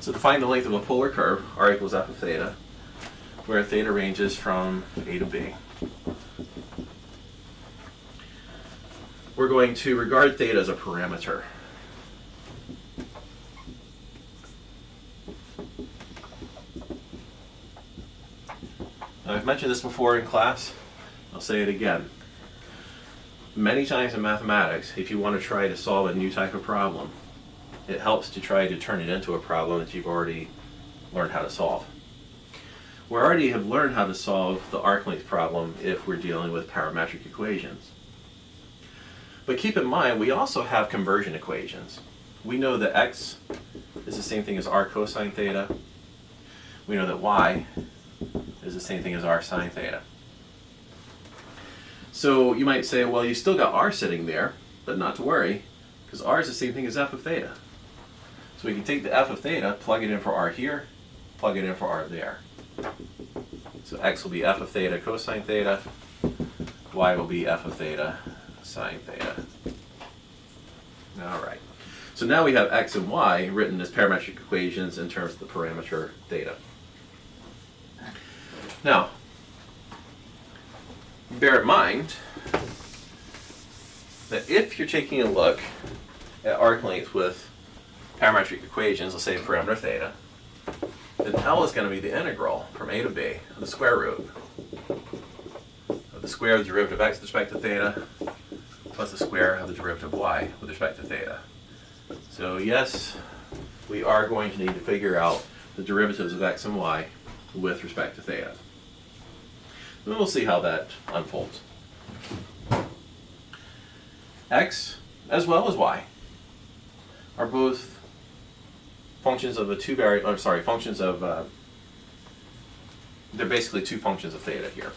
Speaker 1: So to find the length of a polar curve, r equals f of theta, where theta ranges from a to b, we're going to regard theta as a parameter. Now, I've mentioned this before in class. I'll say it again. Many times in mathematics, if you want to try to solve a new type of problem, it helps to try to turn it into a problem that you've already learned how to solve. We already have learned how to solve the arc length problem if we're dealing with parametric equations. But keep in mind, we also have conversion equations. We know that x is the same thing as r cosine theta. We know that y is the same thing as r sine theta. So you might say, well, you still got r sitting there, but not to worry, because r is the same thing as f of theta. So we can take the f of theta, plug it in for r here, plug it in for r there. So x will be f of theta cosine theta, y will be f of theta sine theta. All right. So now we have x and y written as parametric equations in terms of the parameter theta. Now, bear in mind that if you're taking a look at arc length with parametric equations, let's say parameter theta, then L is going to be the integral from a to b of the square root of the square of the derivative of x with respect to theta plus the square of the derivative of y with respect to theta. So yes, we are going to need to figure out the derivatives of x and y with respect to theta. And we'll see how that unfolds. X as well as y are both functions of they're basically two functions of theta here.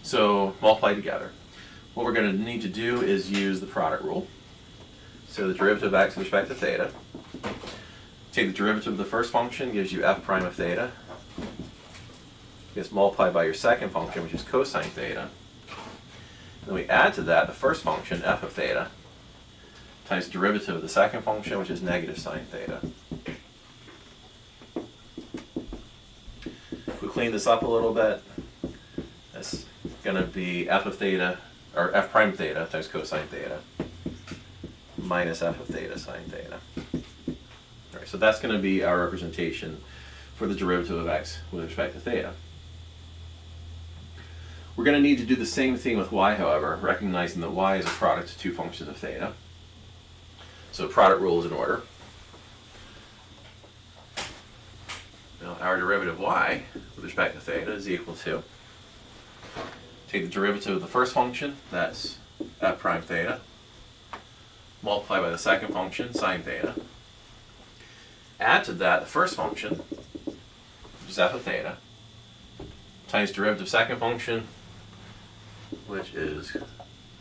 Speaker 1: So multiply together. What we're going to need to do is use the product rule. So the derivative of x with respect to theta. Take the derivative of the first function, gives you f prime of theta. gets multiplied by your second function, which is cosine theta. Then we add to that the first function, f of theta, times the derivative of the second function, which is negative sine theta. If we clean this up a little bit, that's going to be f of theta, or f prime theta times cosine theta, minus f of theta sine theta. All right, so that's going to be our representation for the derivative of x with respect to theta. We're going to need to do the same thing with y, however, recognizing that y is a product of two functions of theta. So product rule is in order. Now our derivative of y with respect to theta is equal to, take the derivative of the first function, that's f prime theta, multiply by the second function, sine theta, add to that the first function, which is f of theta, times derivative of second function, which is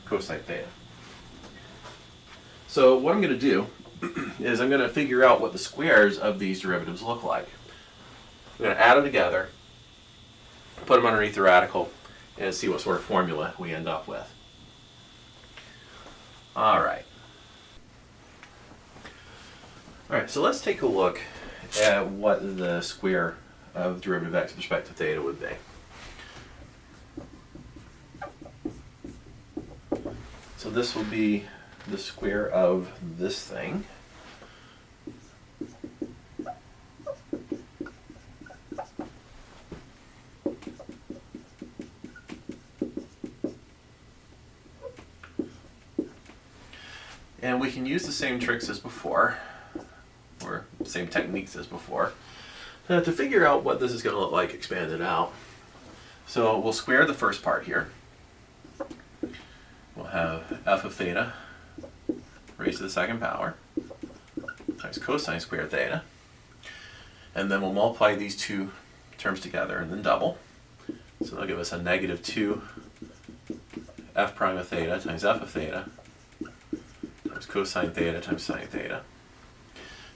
Speaker 1: cosine theta. So what I'm going to do is I'm going to figure out what the squares of these derivatives look like. I'm going to add them together, put them underneath the radical, and see what sort of formula we end up with. All right, so let's take a look at what the square of the derivative of x with respect to theta would be. So this will be the square of this thing. And we can use the same tricks as before, or same techniques as before, to figure out what this is going to look like expanded out. So we'll square the first part here. We'll have f of theta raised to the second power times cosine squared theta. And then we'll multiply these two terms together and then double. So that'll give us a negative 2 f prime of theta times f of theta times cosine theta times sine theta.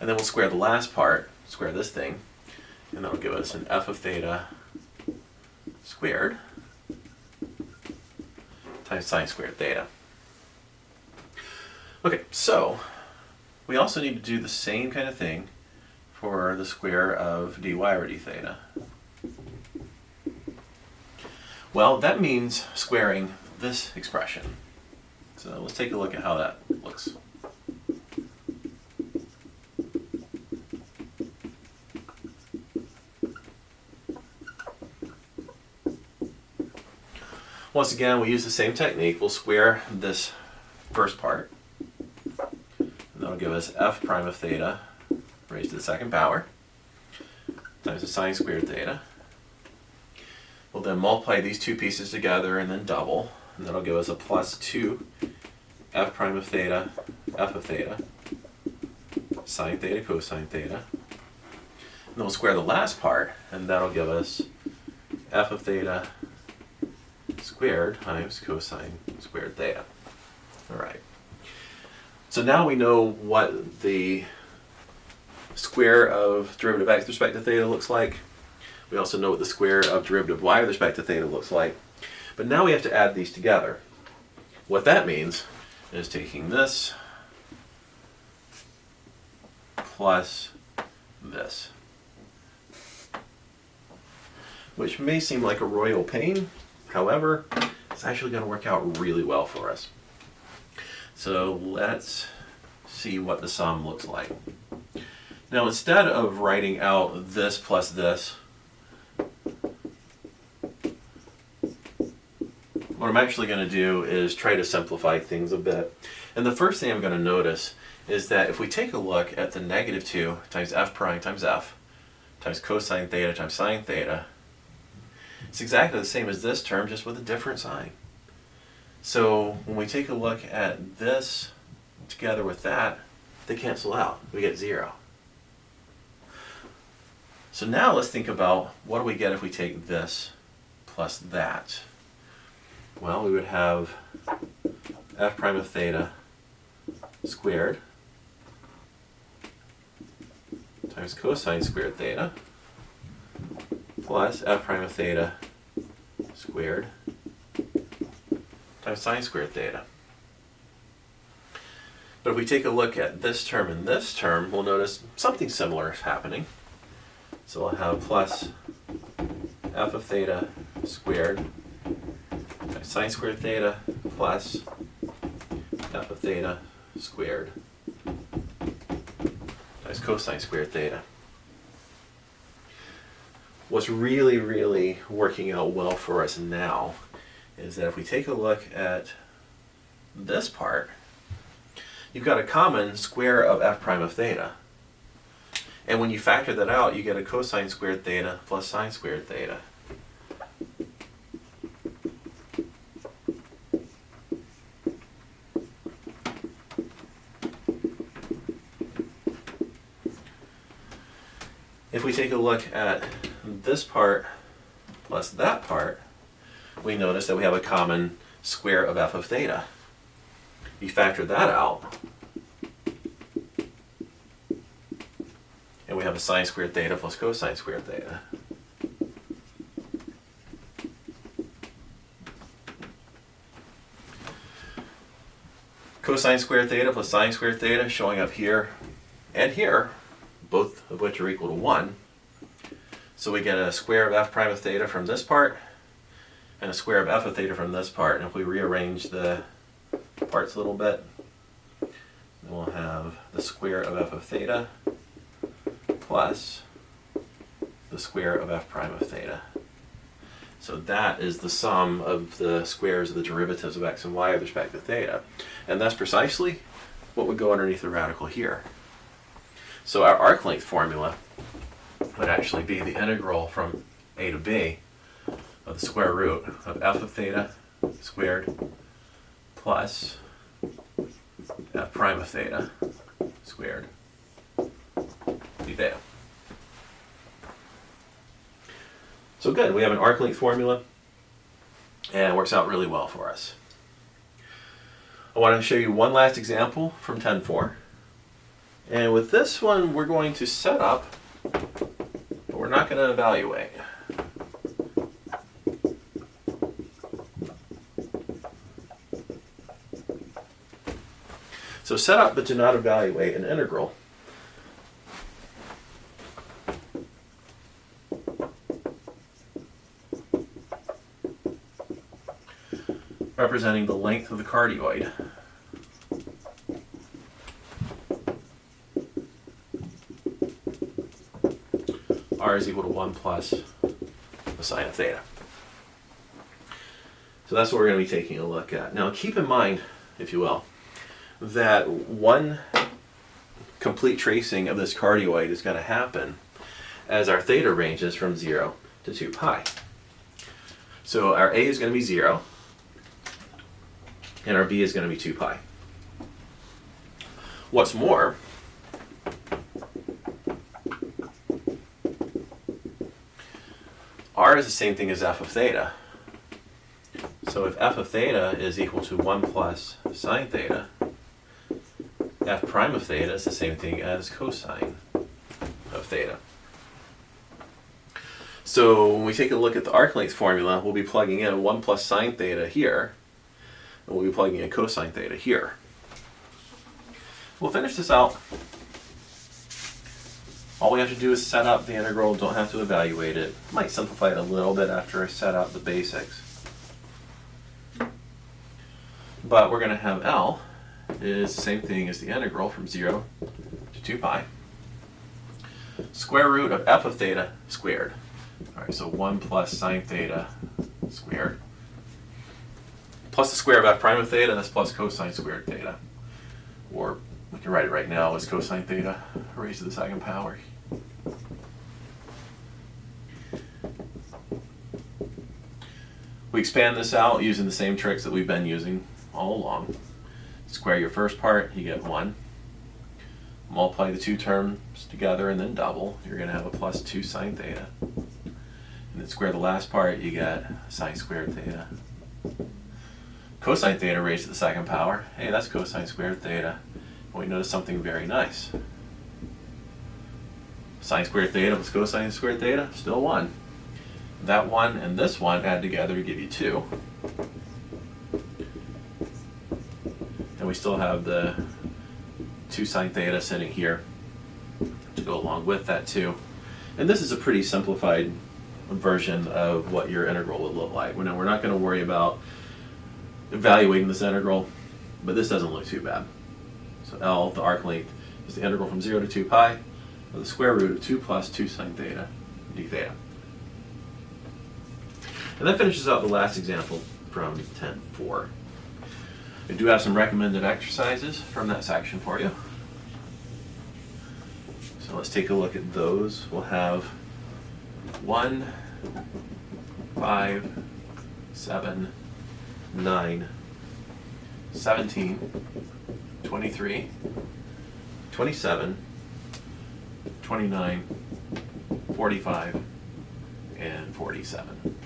Speaker 1: And then we'll square the last part, square this thing, and that'll give us an f of theta squared times sine squared theta. Okay, so we also need to do the same kind of thing for the square of dy over d theta. Well, that means squaring this expression. So let's take a look at how that looks. Once again, we use the same technique. We'll square this first part. And that'll give us f prime of theta raised to the second power times the sine squared theta. We'll then multiply these two pieces together and then double. And that'll give us a plus 2 f prime of theta, f of theta, sine theta, cosine theta. And then we'll square the last part, and that'll give us f of theta squared times cosine squared theta. All right. So now we know what the square of derivative of x with respect to theta looks like. We also know what the square of derivative of y with respect to theta looks like. But now we have to add these together. What that means is taking this plus this, which may seem like a royal pain. However, it's actually going to work out really well for us. So let's see what the sum looks like. Now, instead of writing out this plus this, what I'm actually going to do is try to simplify things a bit. And the first thing I'm going to notice is that if we take a look at the negative 2 times f prime times f times cosine theta times sine theta, it's exactly the same as this term, just with a different sign. So when we take a look at this together with that, they cancel out. We get 0. So now let's think about what do we get if we take this plus that. Well, we would have f prime of theta squared times cosine squared theta plus f prime of theta squared times sine squared theta. But if we take a look at this term and this term, we'll notice something similar is happening. So we'll have plus f of theta squared times sine squared theta plus f of theta squared times cosine squared theta. What's really working out well for us now is that if we take a look at this part, you've got a common square of f prime of theta. And when you factor that out, you get a cosine squared theta plus sine squared theta. If we take a look at this part plus that part, we notice that we have a common square of f of theta. You factor that out, and we have a sine squared theta plus cosine squared theta. Cosine squared theta plus sine squared theta showing up here and here, both of which are equal to 1. So we get a square of f prime of theta from this part and a square of f of theta from this part. And if we rearrange the parts a little bit, then we'll have the square of f of theta plus the square of f prime of theta. So that is the sum of the squares of the derivatives of x and y with respect to theta. And that's precisely what would go underneath the radical here. So our arc length formula would actually be the integral from a to b of the square root of f of theta squared plus f prime of theta squared d theta. So good, we have an arc length formula and it works out really well for us. I want to show you one last example from 10.4. And with this one, we're going to set up, but we're not going to evaluate. So set up, but do not evaluate an integral. Representing the length of the cardioid. R is equal to 1 plus the sine of theta. So that's what we're going to be taking a look at. Now keep in mind, if you will, that one complete tracing of this cardioid is going to happen as our theta ranges from 0 to 2 pi. So our A is going to be 0, and our B is going to be 2 pi. What's more, R is the same thing as f of theta. So if f of theta is equal to 1 plus sine theta, f prime of theta is the same thing as cosine of theta. So when we take a look at the arc length formula, we'll be plugging in 1 plus sine theta here, and we'll be plugging in cosine theta here. We'll finish this out. All we have to do is set up the integral, don't have to evaluate it. Might simplify it a little bit after I set out the basics. But we're going to have L is the same thing as the integral from 0 to 2 pi. Square root of f of theta squared. Alright, so 1 plus sine theta squared. Plus the square of f prime of theta, that's plus cosine squared theta. Or we can write it right now as cosine theta raised to the second power. We expand this out using the same tricks that we've been using all along. Square your first part, you get 1. Multiply the two terms together and then double. You're going to have a plus 2 sine theta. And then square the last part, you get sine squared theta. Cosine theta raised to the second power. Hey, that's cosine squared theta. And we notice something very nice. Sine squared theta plus cosine squared theta, still 1. That one and this one add together to give you 2. And we still have the 2 sine theta sitting here to go along with that 2. And this is a pretty simplified version of what your integral would look like. We're not going to worry about evaluating this integral, but this doesn't look too bad. So L, the arc length, is the integral from 0 to 2 pi of the square root of 2 plus 2 sine theta d theta. And that finishes out the last example from 10.4. We do have some recommended exercises from that section for you. So let's take a look at those. We'll have 1, 5, 7, 9, 17, 23, 27, 29, 45, and 47.